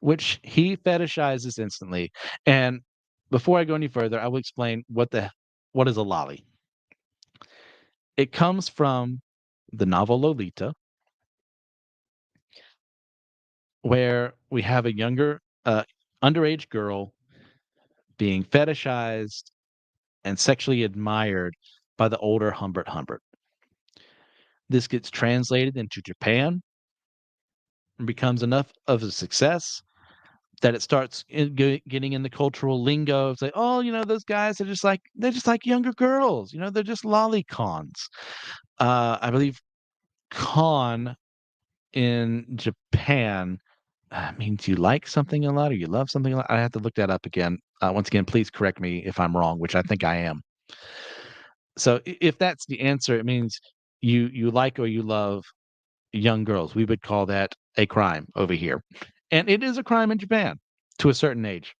which he fetishizes instantly. And before I go any further, I will explain what is a lolly. It comes from the novel Lolita, where we have a younger, underage girl being fetishized and sexually admired by the older Humbert Humbert. This gets translated into Japan and becomes enough of a success that it starts getting in the cultural lingo of say, oh, those guys are they're just like younger girls, they're just lolicons. I believe con in Japan means you like something a lot or you love something a lot. I have to look that up again. Once again, please correct me if I'm wrong, which I think I am. So if that's the answer, it means you like or you love young girls. We would call that a crime over here. And it is a crime in Japan to a certain age.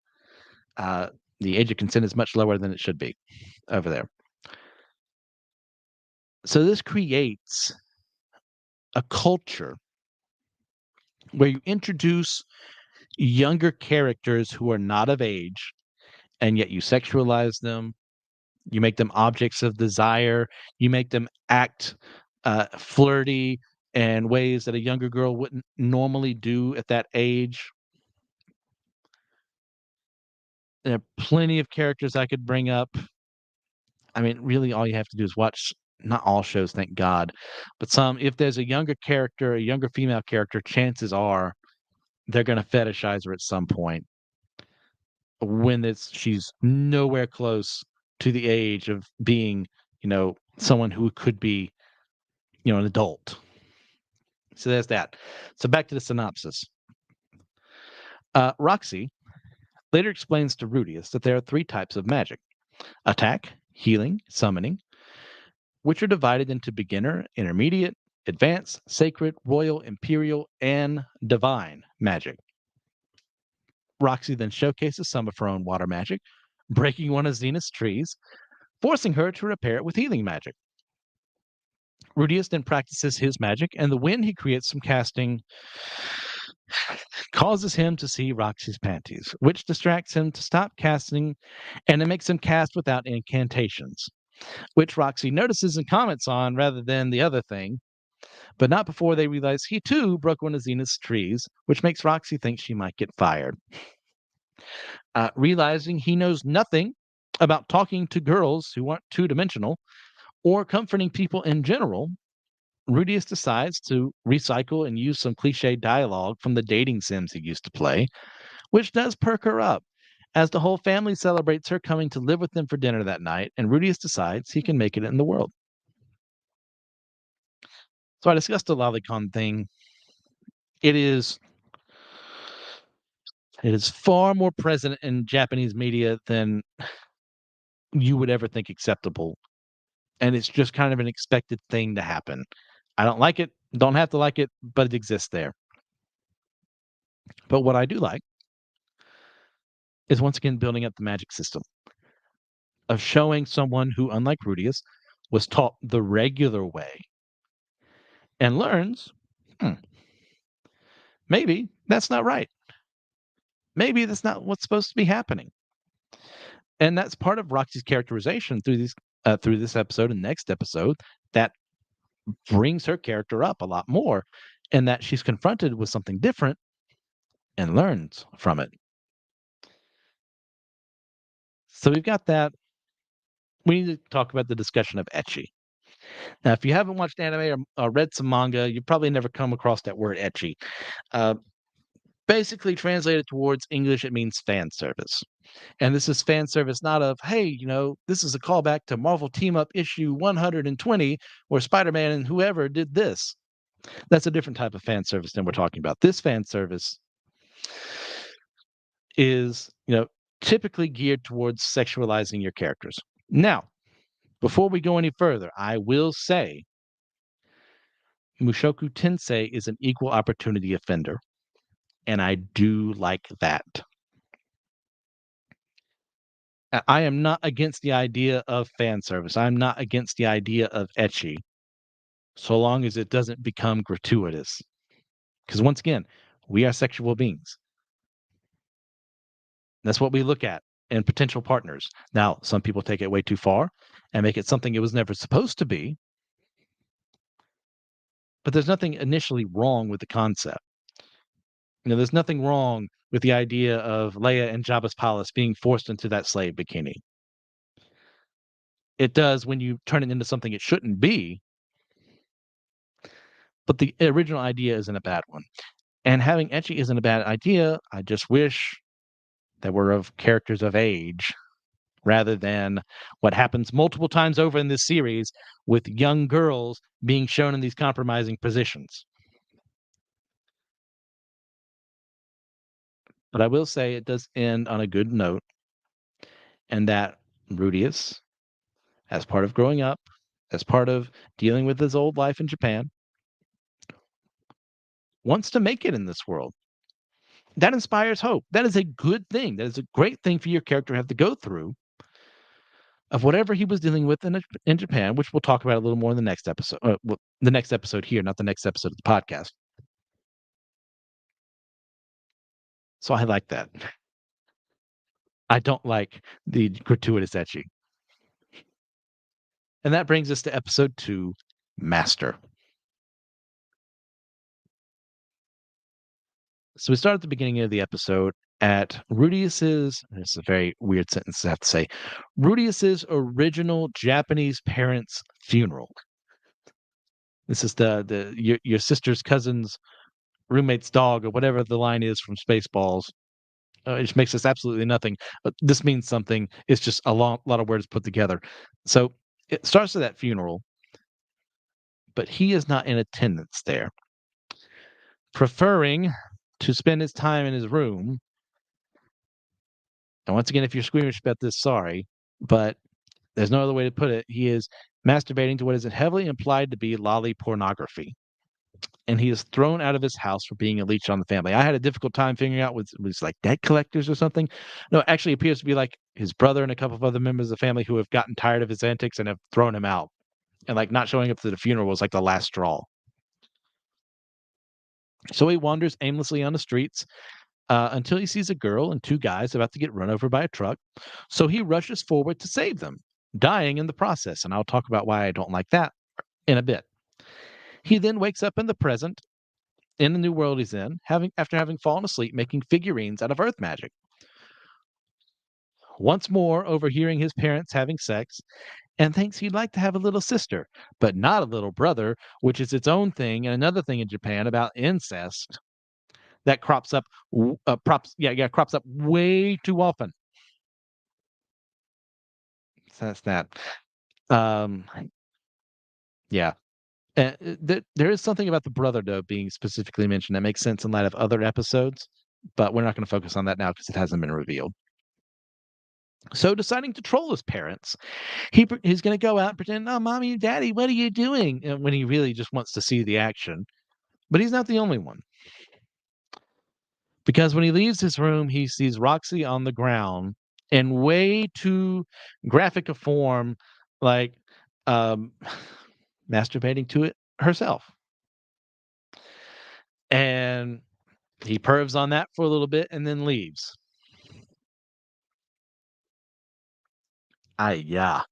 Uh, the age of consent is much lower than it should be over there. So this creates a culture where you introduce younger characters who are not of age, and yet you sexualize them. You make them objects of desire. You make them act flirty in ways that a younger girl wouldn't normally do at that age. There are plenty of characters I could bring up. I mean, really, all you have to do is watch. Not all shows, thank God, but some. If there's a younger character, a younger female character, chances are they're going to fetishize her at some point when she's nowhere close to the age of being, someone who could be, an adult. So there's that. So back to the synopsis. Roxy later explains to Rudius that there are three types of magic: attack, healing, summoning, which are divided into beginner, intermediate, advanced, sacred, royal, imperial, and divine magic. Roxy then showcases some of her own water magic, breaking one of Zenith's trees, forcing her to repair it with healing magic. Rudius then practices his magic, and the wind he creates from casting causes him to see Roxy's panties, which distracts him to stop casting, and it makes him cast without incantations. which Roxy notices and comments on rather than the other thing, but not before they realize he too broke one of Xena's trees, which makes Roxy think she might get fired. Realizing he knows nothing about talking to girls who aren't two-dimensional or comforting people in general, Rudius decides to recycle and use some cliche dialogue from the dating sims he used to play, which does perk her up, as the whole family celebrates her coming to live with them for dinner that night, and Rudius decides he can make it in the world. So I discussed the lolicon thing. It is far more present in Japanese media than you would ever think acceptable. And it's just kind of an expected thing to happen. I don't like it, don't have to like it, but it exists there. But what I do like is once again building up the magic system of showing someone who, unlike Rudius, was taught the regular way and learns, hmm, maybe that's not right. Maybe that's not what's supposed to be happening. And that's part of Roxy's characterization through this episode and next episode that brings her character up a lot more, and that she's confronted with something different and learns from it. So we've got that. We need to talk about the discussion of ecchi. Now, if you haven't watched anime or read some manga, you probably never come across that word ecchi. Uh, Basically, translated towards English, it means fan service. And this is fan service not of, hey, this is a callback to Marvel Team Up issue 120 where Spider-Man and whoever did this. That's a different type of fan service than we're talking about. This fan service is, typically geared towards sexualizing your characters. Now, before we go any further, I will say Mushoku Tensei is an equal opportunity offender, and I do like that. I am not against the idea of fan service. I'm not against the idea of ecchi, so long as it doesn't become gratuitous. Because once again, we are sexual beings. That's what we look at in potential partners. Now, some people take it way too far and make it something it was never supposed to be. But there's nothing initially wrong with the concept. There's nothing wrong with the idea of Leia and Jabba's palace being forced into that slave bikini. It does when you turn it into something it shouldn't be, but the original idea isn't a bad one. And having ecchi isn't a bad idea. I just wish that we're of characters of age rather than what happens multiple times over in this series with young girls being shown in these compromising positions. But I will say it does end on a good note, and that Rudius, as part of growing up, as part of dealing with his old life in Japan, wants to make it in this world. That inspires hope. That is a good thing. That is a great thing for your character to have to go through of whatever he was dealing with in Japan, which we'll talk about a little more in the next episode. The next episode here, not the next episode of the podcast. So I like that. I don't like the gratuitous ecchi. And that brings us to episode 2, Master. So we start at the beginning of the episode at Rudius's, it's a very weird sentence to have to say, Rudius's original Japanese parents' funeral. This is your sister's cousin's roommate's dog or whatever the line is from Spaceballs. It just makes us absolutely nothing. But this means something. It's just a lot of words put together. So it starts at that funeral, but he is not in attendance there, preferring to spend his time in his room. And once again, if you're squeamish about this, sorry, but there's no other way to put it. He is masturbating to what is heavily implied to be lolly pornography. And he is thrown out of his house for being a leech on the family. I had a difficult time figuring out was like debt collectors or something. No, it actually appears to be like his brother and a couple of other members of the family who have gotten tired of his antics and have thrown him out. And like not showing up to the funeral was like the last straw. So he wanders aimlessly on the streets until he sees a girl and two guys about to get run over by a truck. So he rushes forward to save them. dying in the process. And I'll talk about why I don't like that in a bit. He then wakes up in the present, in the new world he's in, after having fallen asleep, making figurines out of earth magic. Once more, overhearing his parents having sex, and thinks he'd like to have a little sister, but not a little brother, which is its own thing and another thing in Japan about incest that crops up way too often. So that's that. Um, yeah. There is something about the brother though being specifically mentioned that makes sense in light of other episodes, but we're not going to focus on that now because it hasn't been revealed. So, deciding to troll his parents, he's going to go out and pretend, "Oh, mommy and daddy, what are you doing?" When he really just wants to see the action. But he's not the only one, because when he leaves his room, he sees Roxy on the ground in way too graphic a form, like um, masturbating to it herself. And he pervs on that for a little bit and then leaves. Yeah.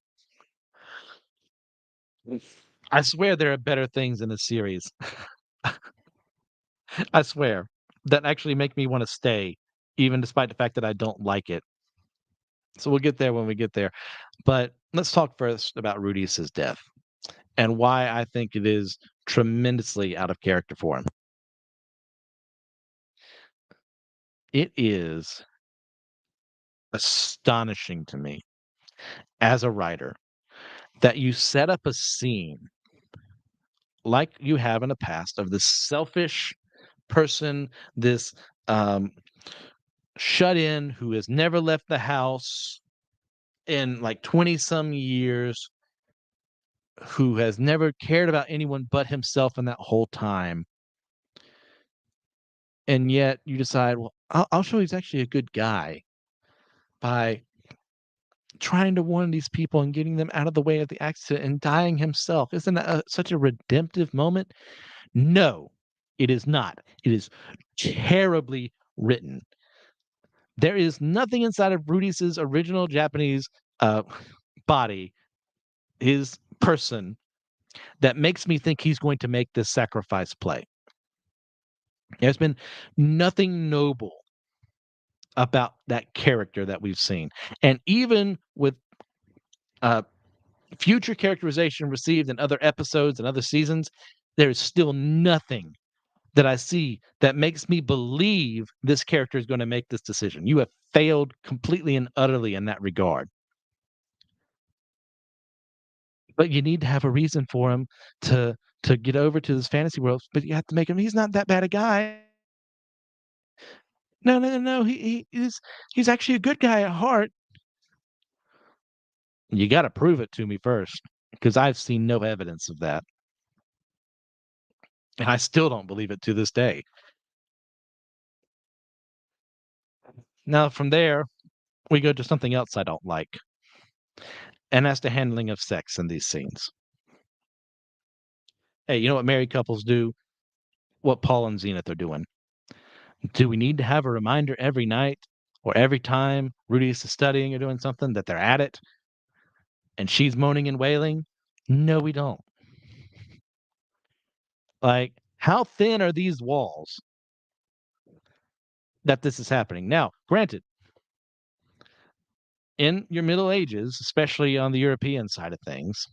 I swear there are better things in the series. I swear that actually make me want to stay, even despite the fact that I don't like it. So we'll get there when we get there. But let's talk first about Rudius's death and why I think it is tremendously out of character for him. It is astonishing to me as a writer that you set up a scene like you have in the past of this selfish person, this um, shut in who has never left the house in like 20 some years, who has never cared about anyone but himself in that whole time. And yet you decide, well, I'll show he's actually a good guy by trying to warn these people and getting them out of the way of the accident and dying himself. Isn't that such a redemptive moment? No, it is not. It is terribly written. There is nothing inside of Rudius's original Japanese uh, body, his person, that makes me think he's going to make this sacrifice play. There's been nothing noble about that character that we've seen. And even with uh, future characterization received in other episodes and other seasons, there's still nothing that I see that makes me believe this character is going to make this decision. You have failed completely and utterly in that regard. But you need to have a reason for him to get over to this fantasy world, but you have to make him he's not that bad a guy. No, no, no, no. He's actually a good guy at heart. You gotta prove it to me first, because I've seen no evidence of that, and I still don't believe it to this day. Now from there, we go to something else I don't like, and that's the handling of sex in these scenes. Hey, you know what married couples do? What Paul and Zenith are doing. Do we need to have a reminder every night or every time Rudy is studying or doing something that they're at it and she's moaning and wailing? No, we don't. Like, how thin are these walls that this is happening? Now, granted, in your Middle Ages, especially on the European side of things,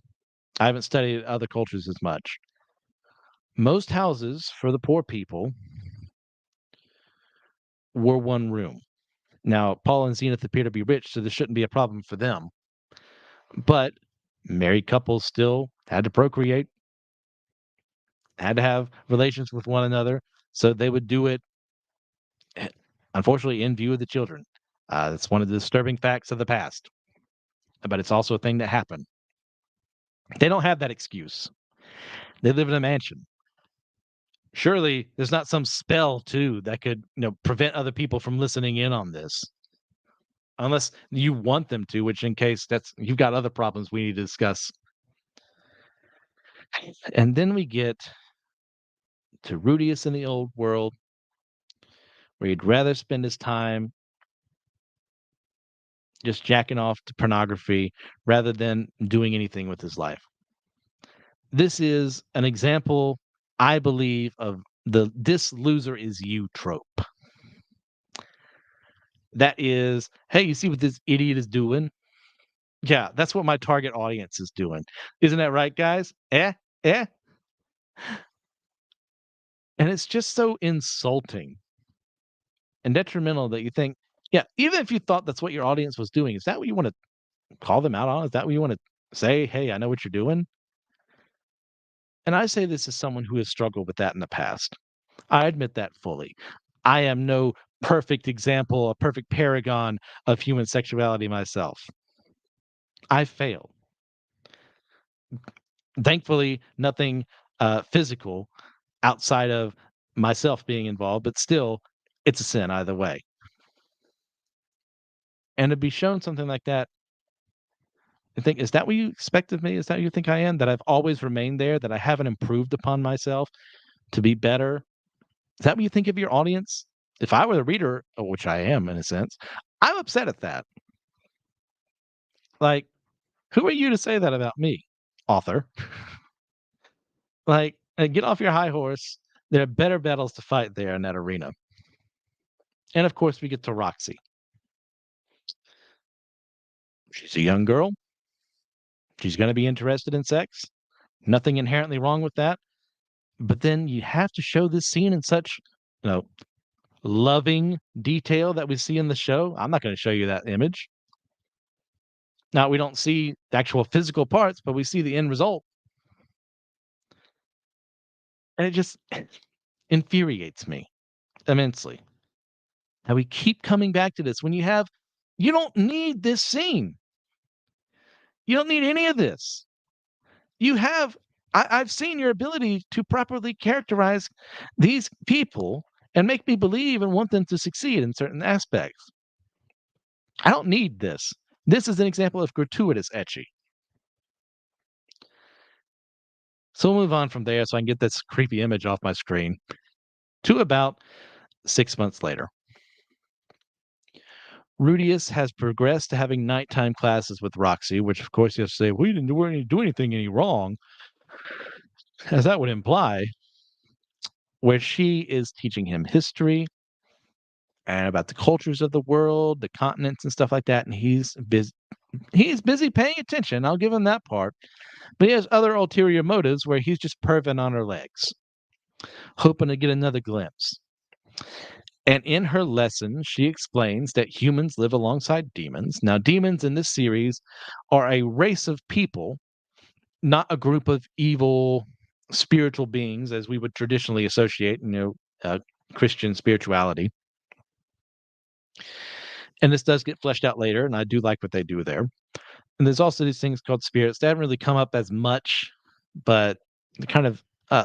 I haven't studied other cultures as much. Most houses for the poor people were one room. Now, Paul and Zenith appear to be rich, so this shouldn't be a problem for them. But married couples still had to procreate, had to have relations with one another, so they would do it, eh, unfortunately, in view of the children. That's one of the disturbing facts of the past, but it's also a thing that happened. They don't have that excuse. They live in a mansion. Surely there's not some spell too that could, prevent other people from listening in on this. Unless you want them to, which in case that's you've got other problems we need to discuss. And then we get to Rudius in the old world, where he'd rather spend his time just jacking off to pornography rather than doing anything with his life. This is an example, I believe, of the "this loser is you" trope. That is, "Hey, you see what this idiot is doing? Yeah, that's what my target audience is doing. Isn't that right, guys? Eh? Eh?" And it's just so insulting and detrimental that you think, yeah, even if you thought that's what your audience was doing, is that what you wanna call them out on? Is that what you wanna say, "Hey, I know what you're doing"? And I say this as someone who has struggled with that in the past. I admit that fully. I am no perfect example, a perfect paragon of human sexuality myself. I failed. Thankfully, nothing, physical outside of myself being involved, but still, it's a sin either way. And to be shown something like that and think, "Is that what you expect of me? Is that who you think I am? That I've always remained there? That I haven't improved upon myself to be better? Is that what you think of your audience?" If I were the reader, which I am in a sense, I'm upset at that. Like, who are you to say that about me, author? Like, get off your high horse. There are better battles to fight there in that arena. And of course, we get to Roxy. She's a young girl. She's going to be interested in sex. Nothing inherently wrong with that. But then you have to show this scene in such, you know, loving detail that we see in the show. I'm not going to show you that image. Now, we don't see the actual physical parts, but we see the end result. And it just infuriates me immensely. How we keep coming back to this when you don't need this scene. You don't need any of this. You have I've seen your ability to properly characterize these people and make me believe and want them to succeed in certain aspects. I don't need this. This is an example of gratuitous etchy. So we'll move on from there so I can get this creepy image off my screen to about 6 months later. Rudius has progressed to having nighttime classes with Roxy, which of course you have to say, we didn't do anything any wrong, as that would imply, where she is teaching him history and about the cultures of the world, the continents and stuff like that. And he's busy paying attention. I'll give him that part. But he has other ulterior motives where he's just perving on her legs, hoping to get another glimpse. And in her lesson, she explains that humans live alongside demons. Now, demons in this series are a race of people, not a group of evil spiritual beings as we would traditionally associate, Christian spirituality. And this does get fleshed out later, and I do like what they do there. And there's also these things called spirits that haven't really come up as much, but it kind of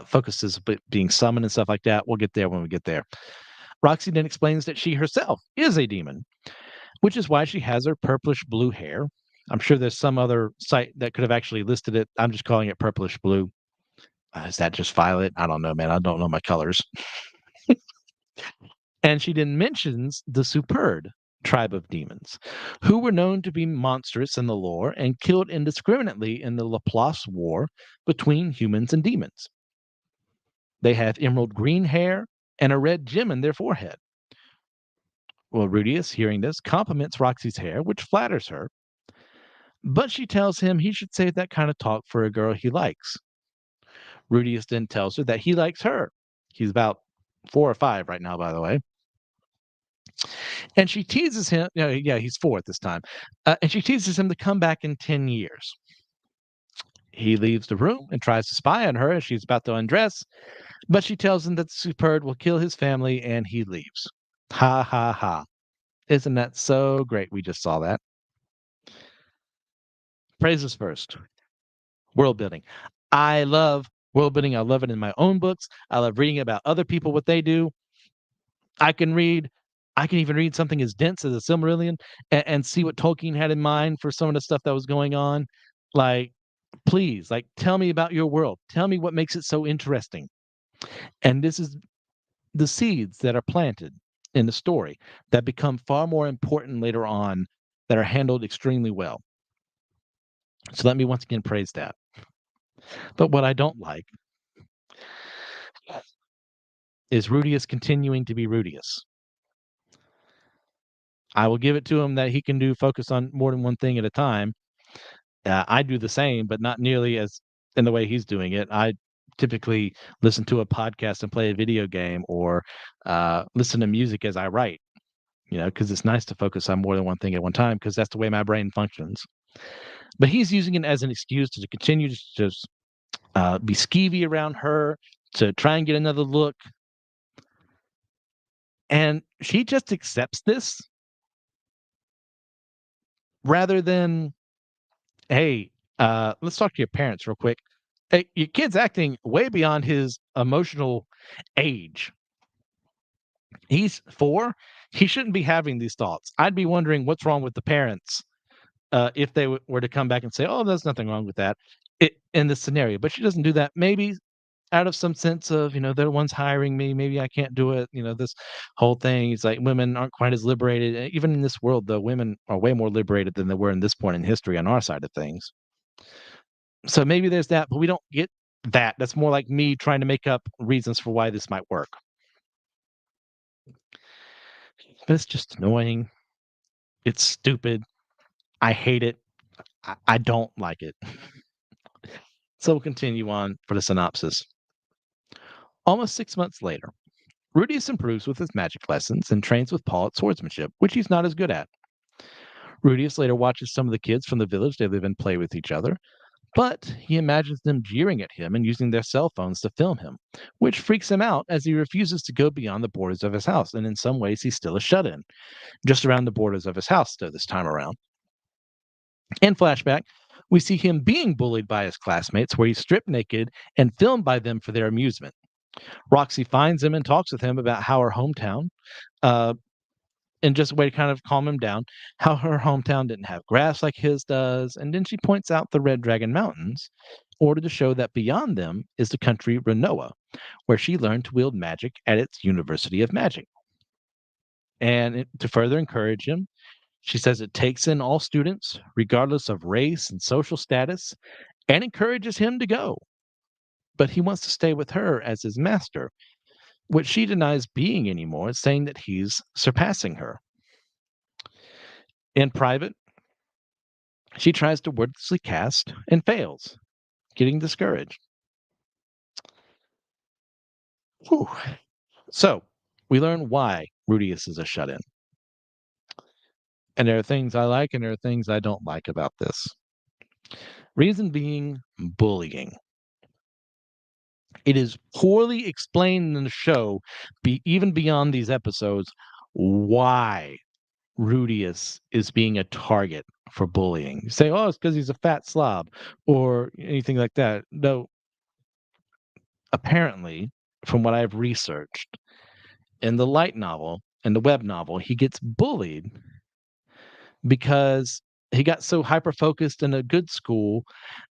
focuses being summoned and stuff like that. We'll get there when we get there. Roxy then explains that she herself is a demon, which is why she has her purplish blue hair. I'm sure there's some other site that could have actually listed it. I'm just calling it purplish blue. Is that just violet? I don't know, man. I don't know my colors. And she then mentions the Superd tribe of demons, who were known to be monstrous in the lore and killed indiscriminately in the Laplace War between humans and demons. They have emerald green hair and a red gem in their forehead. Well, Rudius, hearing this, compliments Roxy's hair, which flatters her, but she tells him he should save that kind of talk for a girl he likes. Rudius then tells her that he likes her. He's about 4 or 5 right now, by the way. And she teases him. Yeah, he's 4 at this time. And she teases him to come back in 10 years. He leaves the room and tries to spy on her as she's about to undress, but she tells him that the Superd will kill his family and he leaves. Ha ha ha. Isn't that so great? We just saw that. Praises first. World building. I love world building. I love it in my own books. I love reading about other people, what they do. I can read I can even read something as dense as a Silmarillion and see what Tolkien had in mind for some of the stuff that was going on. Like, please, like, tell me about your world. Tell me what makes it so interesting. And this is the seeds that are planted in the story that become far more important later on that are handled extremely well. So let me once again praise that. But what I don't like is Rudius continuing to be Rudius. I will give it to him that he can do focus on more than one thing at a time. I do the same, but not nearly as in the way he's doing it. I typically listen to a podcast and play a video game or listen to music as I write, because it's nice to focus on more than one thing at one time because that's the way my brain functions. But he's using it as an excuse to continue to just be skeevy around her, to try and get another look. And she just accepts this rather than, hey, let's talk to your parents real quick. Hey, your kid's acting way beyond his emotional age. He's 4. He shouldn't be having these thoughts. I'd be wondering what's wrong with the parents if they were to come back and say, "Oh, there's nothing wrong with that," in this scenario. But she doesn't do that. Maybe out of some sense of, they're the ones hiring me. Maybe I can't do it. This whole thing is like women aren't quite as liberated. Even in this world, though, women are way more liberated than they were in this point in history on our side of things. So maybe there's that, but we don't get that. That's more like me trying to make up reasons for why this might work. But it's just annoying. It's stupid. I hate it. I don't like it. So we'll continue on for the synopsis. Almost 6 months later, Rudius improves with his magic lessons and trains with Paul at swordsmanship, which he's not as good at. Rudius later watches some of the kids from the village they live in play with each other, but he imagines them jeering at him and using their cell phones to film him, which freaks him out as he refuses to go beyond the borders of his house, and in some ways he's still a shut-in, just around the borders of his house though this time around. In flashback, we see him being bullied by his classmates where he's stripped naked and filmed by them for their amusement. Roxy finds him and talks with him about how her hometown, uh, in just a way to kind of calm him down, how her hometown didn't have grass like his does, and then she points out the Red Dragon Mountains, in order to show that beyond them is the country Renoa, where she learned to wield magic at its University of Magic. And to further encourage him, she says it takes in all students, regardless of race and social status, and encourages him to go. But he wants to stay with her as his master, which she denies being anymore, saying that he's surpassing her. In private, she tries to wordlessly cast and fails, getting discouraged. Whew. So we learn why Rudius is a shut in. And there are things I like and there are things I don't like about this. Reason being bullying. It is poorly explained in the show, even beyond these episodes, why Rudius is being a target for bullying. You say, oh, it's because he's a fat slob or anything like that. No, apparently, from what I've researched, in the light novel and the web novel, he gets bullied because he got so hyper focused in a good school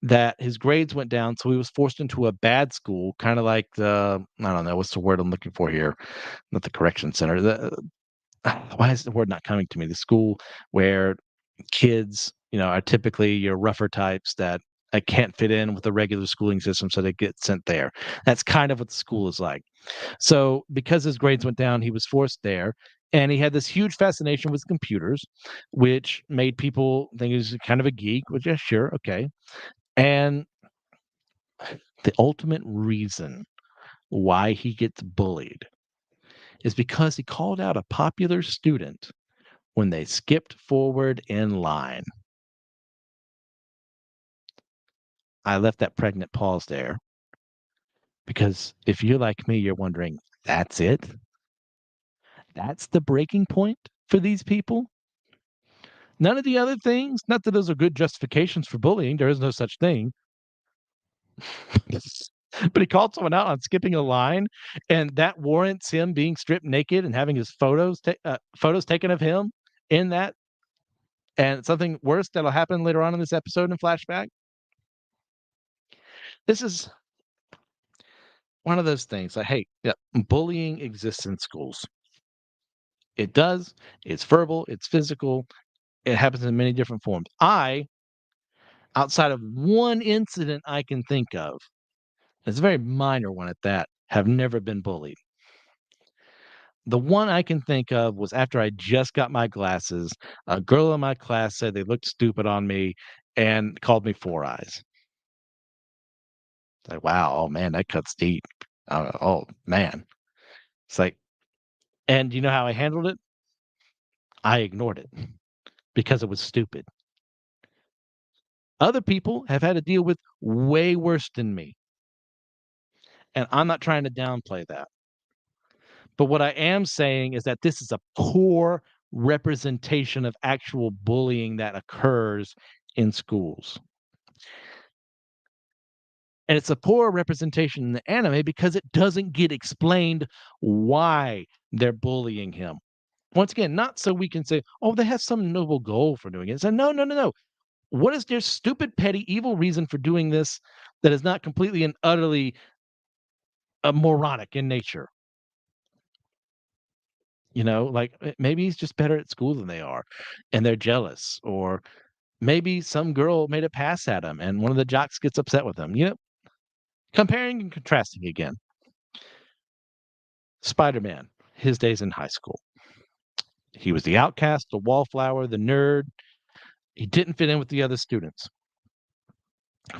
that his grades went down. So he was forced into a bad school, kind of like I don't know, what's the word I'm looking for here? Not the correction center. Why is the word not coming to me? The school where kids, are typically your rougher types that can't fit in with the regular schooling system, so they get sent there. That's kind of what the school is like. So because his grades went down, he was forced there. And he had this huge fascination with computers, which made people think he was kind of a geek, which, yeah, sure, okay. And the ultimate reason why he gets bullied is because he called out a popular student when they skipped forward in line. I left that pregnant pause there because if you're like me, you're wondering, that's it? That's the breaking point for these people? None of the other things, not that those are good justifications for bullying, there is no such thing. But he called someone out on skipping a line, and that warrants him being stripped naked and having his photos taken of him in that, and something worse that'll happen later on in this episode in flashback. This is one of those things like, hey, yeah, bullying exists in schools. It does. It's verbal, it's physical, It happens in many different forms. Outside of one incident I can think of, it's a very minor one at that, have never been bullied. The one I can think of was after I just got my glasses. A girl in my class said they looked stupid on me and called me Four Eyes. It's like, wow, oh man, that cuts deep. Oh man. It's like, and you know how I handled it? I ignored it because it was stupid. Other people have had to deal with way worse than me. And I'm not trying to downplay that. But what I am saying is that this is a poor representation of actual bullying that occurs in schools. And it's a poor representation in the anime because it doesn't get explained why they're bullying him. Once again, not so we can say, oh, they have some noble goal for doing it. So, no, no, no, no. What is their stupid, petty, evil reason for doing this that is not completely and utterly moronic in nature? Like maybe he's just better at school than they are and they're jealous. Or maybe some girl made a pass at him and one of the jocks gets upset with him. Comparing and contrasting again. Spider-Man, his days in high school. He was the outcast, the wallflower, the nerd. He didn't fit in with the other students.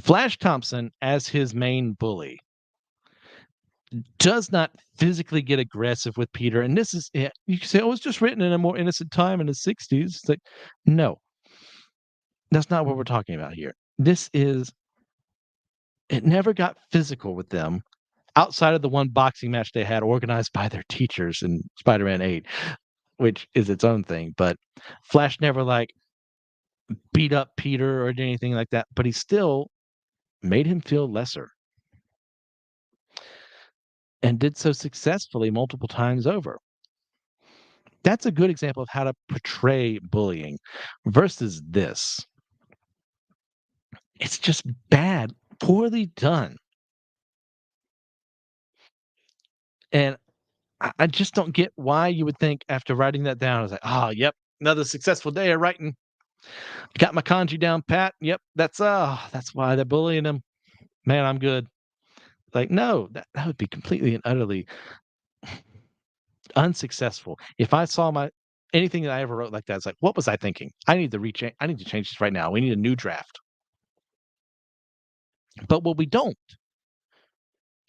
Flash Thompson, as his main bully, does not physically get aggressive with Peter. And this is, you can say, oh, it's just written in a more innocent time in the 60s. It's like, no, that's not what we're talking about here. It never got physical with them outside of the one boxing match they had organized by their teachers in Spider-Man 8, which is its own thing. But Flash never like beat up Peter or did anything like that, but he still made him feel lesser and did so successfully multiple times over. That's a good example of how to portray bullying versus this. It's just bad, poorly done. And I just don't get why you would think after writing that down, I was like, oh, yep, another successful day of writing. Got my kanji down pat. Yep, that's why they're bullying him. Man, I'm good. Like, no, that would be completely and utterly unsuccessful. If I saw my anything that I ever wrote like that, it's like, what was I thinking? I need to change this right now. We need a new draft. But what we don't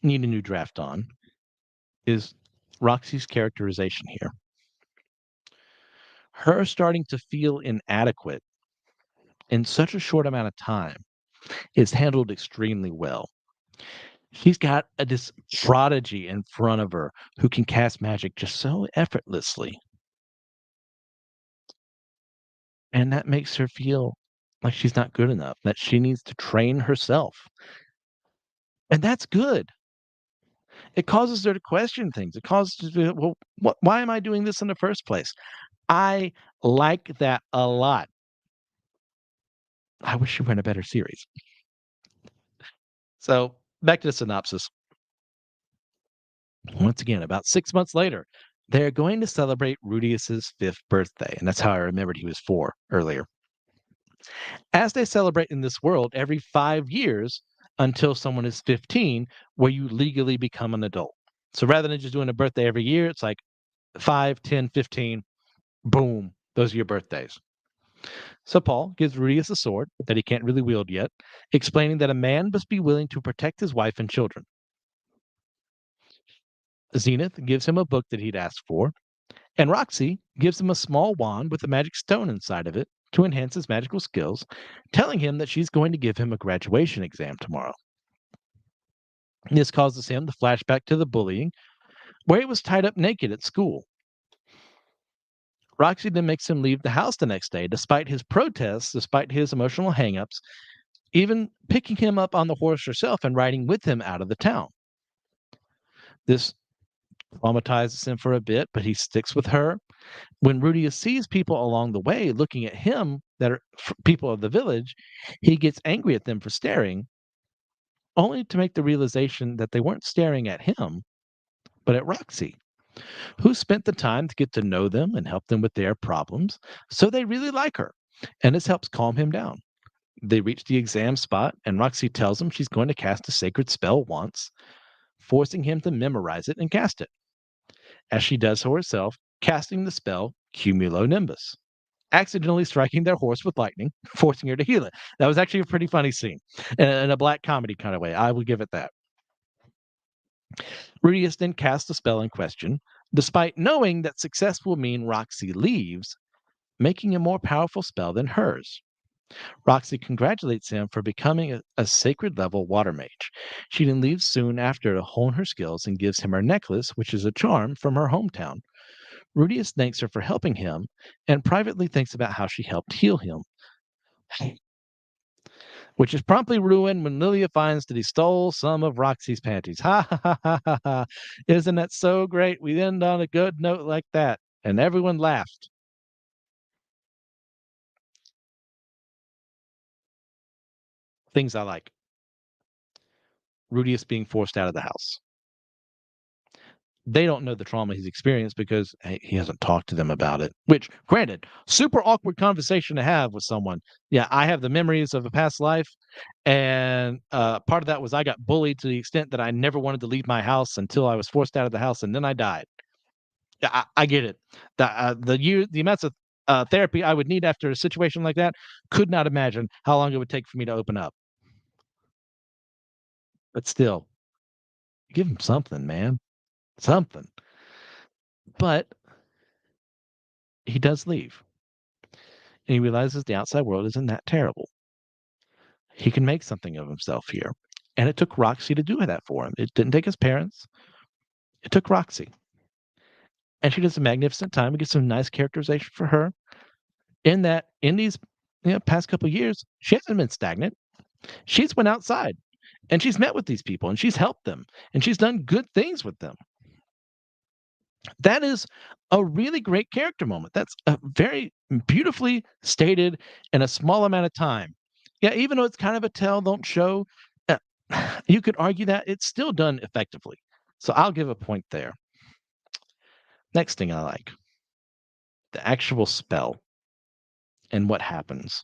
need a new draft on is Roxy's characterization here. Her starting to feel inadequate in such a short amount of time is handled extremely well. She's got this prodigy in front of her who can cast magic just so effortlessly. And that makes her feel like she's not good enough, that she needs to train herself. And that's good. It causes her to question things. It causes her to be, well, why am I doing this in the first place? I like that a lot. I wish she were in a better series. So back to the synopsis. Once again, about 6 months later, they're going to celebrate Rudius's 5th birthday. And that's how I remembered he was 4 earlier. As they celebrate in this world every 5 years until someone is 15, where you legally become an adult. So rather than just doing a birthday every year, it's like 5, 10, 15, boom, those are your birthdays. So Paul gives Rudius a sword that he can't really wield yet, explaining that a man must be willing to protect his wife and children. Zenith gives him a book that he'd asked for, and Roxy gives him a small wand with a magic stone inside of it to enhance his magical skills, telling him that she's going to give him a graduation exam tomorrow. This causes him to flash back to the bullying, where he was tied up naked at school. Roxy then makes him leave the house the next day, despite his protests, despite his emotional hangups, even picking him up on the horse herself and riding with him out of the town. This traumatizes him for a bit, but he sticks with her. When Rudius sees people along the way looking at him that are people of the village, he gets angry at them for staring, only to make the realization that they weren't staring at him, but at Roxy, who spent the time to get to know them and help them with their problems, so they really like her. and this helps calm him down. They reach the exam spot, and Roxy tells him she's going to cast a sacred spell once, forcing him to memorize it and cast it, as she does so herself, casting the spell Cumulonimbus, accidentally striking their horse with lightning, forcing her to heal it. That was actually a pretty funny scene in a black comedy kind of way. I will give it that. Rudius then casts the spell in question, despite knowing that success will mean Roxy leaves, making a more powerful spell than hers. Roxy congratulates him for becoming a sacred level water mage. She then leaves soon after to hone her skills and gives him her necklace, which is a charm from her hometown. Rudius thanks her for helping him and privately thinks about how she helped heal him, which is promptly ruined when Lilia finds that he stole some of Roxy's panties. Ha ha ha ha ha ha. Isn't that so great? We end on a good note like that. And everyone laughed. Things I like. Rudius being forced out of the house. They don't know the trauma he's experienced because he hasn't talked to them about it. Which, granted, super awkward conversation to have with someone. Yeah, I have the memories of a past life, and part of that was I got bullied to the extent that I never wanted to leave my house until I was forced out of the house, and then I died. Yeah, I get it. The amounts of therapy I would need after a situation like that, could not imagine how long it would take for me to open up. But still, give him something, man, something. But he does leave. And he realizes the outside world isn't that terrible. He can make something of himself here. And it took Roxy to do that for him. It didn't take his parents. It took Roxy. And she does a magnificent time. We get some nice characterization for her. In that, in these past couple of years, she hasn't been stagnant. She's went outside and she's met with these people and she's helped them and she's done good things with them. That is a really great character moment. That's a very beautifully stated in a small amount of time. Yeah, even though it's kind of a tell, don't show, uh, you could argue that it's still done effectively. So I'll give a point there. Next thing I like, the actual spell and what happens.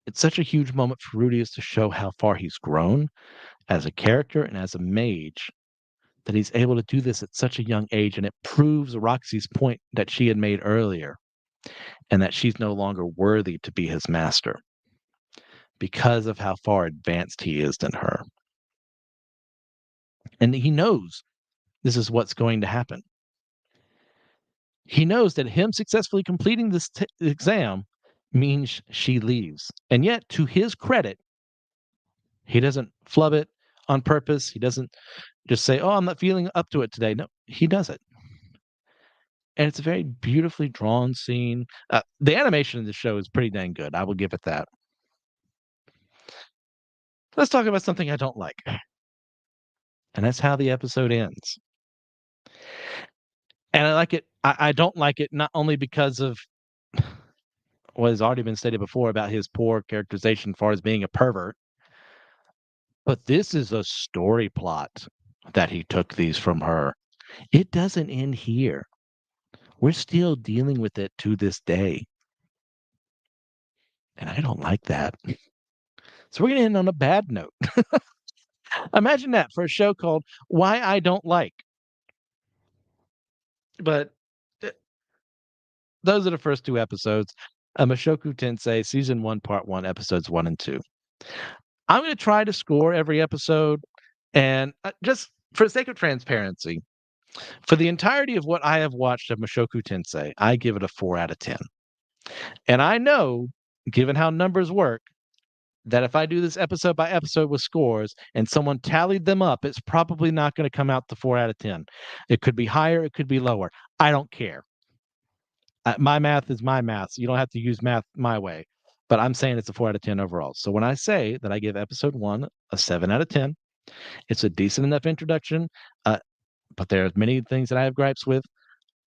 It's such a huge moment for Rudius to show how far he's grown as a character and as a mage, that he's able to do this at such a young age, and it proves Roxy's point that she had made earlier, and that she's no longer worthy to be his master because of how far advanced he is than her. And he knows this is what's going to happen. He knows that him successfully completing this exam means she leaves. And yet, to his credit, he doesn't flub it on purpose. He doesn't just say, "Oh, I'm not feeling up to it today." No, he does it. And it's a very beautifully drawn scene. The animation in the show is pretty dang good. I will give it that. Let's talk about something I don't like, and that's how the episode ends. And I like it. I don't like it not only because of what has already been stated before about his poor characterization as far as being a pervert, but this is a story plot that he took these from her. It doesn't end here. We're still dealing with it to this day. And I don't like that. So we're going to end on a bad note. Imagine that for a show called Why I Don't Like. But those are the first two episodes of Mushoku Tensei Season 1, Part 1, Episodes 1 and 2. I'm going to try to score every episode. And just for the sake of transparency, for the entirety of what I have watched of Mushoku Tensei, I give it a 4 out of 10. And I know, given how numbers work, that if I do this episode by episode with scores and someone tallied them up, it's probably not going to come out to 4 out of 10. It could be higher, it could be lower. I don't care. My math is my math. So you don't have to use math my way. But I'm saying it's a 4 out of 10 overall. So when I say that I give episode 1 a 7 out of 10, it's a decent enough introduction. But there are many things that I have gripes with.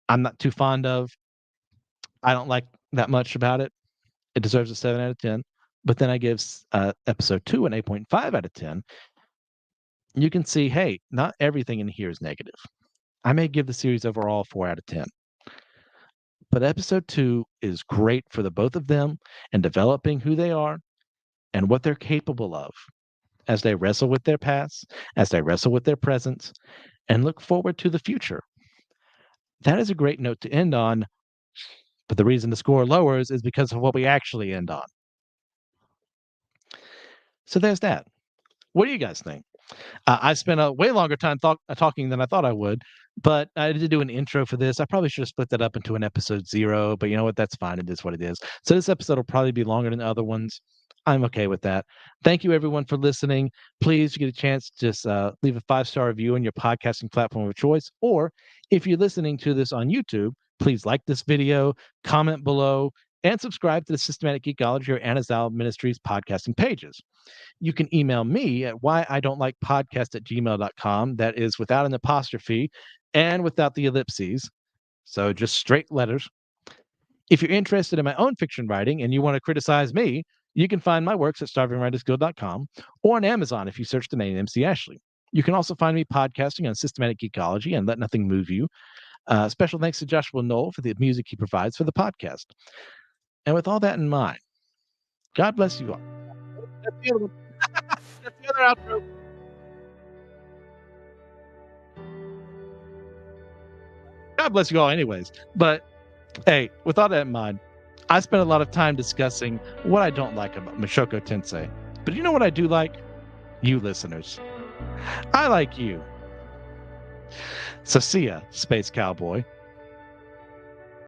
I'm not too fond of. I don't like that much about it. It deserves a 7 out of 10. But then I give episode 2 an 8.5 out of 10. You can see, hey, not everything in here is negative. I may give the series overall 4 out of 10. But episode 2 is great for the both of them and developing who they are and what they're capable of as they wrestle with their past, as they wrestle with their presence, and look forward to the future. That is a great note to end on, but the reason the score lowers is because of what we actually end on. So there's that. What do you guys think? I spent a way longer time talking than I thought I would, but I did do an intro for this. I probably should have split that up into an episode 0, but you know what? That's fine. It is what it is. So this episode will probably be longer than the other ones. I'm okay with that. Thank you, everyone, for listening. Please, if you get a chance, just leave a 5-star review on your podcasting platform of choice. Or if you're listening to this on YouTube, please like this video, comment below, and subscribe to the Systematic Geekology or Anazal Ministries podcasting pages. You can email me at whyidon'tlikepodcast@gmail.com. That is without an apostrophe and without the ellipses. So just straight letters. If you're interested in my own fiction writing and you want to criticize me, you can find my works at starvingwritersguild.com or on Amazon if you search the name MC Ashley. You can also find me podcasting on Systematic Geekology and Let Nothing Move You. Special thanks to Joshua Knoll for the music he provides for the podcast. And with all that in mind, God bless you all. That's the other one. That's the other outro. God bless you all, anyways. But hey, with all that in mind, I spent a lot of time discussing what I don't like about Mushoku Tensei. But you know what I do like? You listeners. I like you. So see ya, Space Cowboy.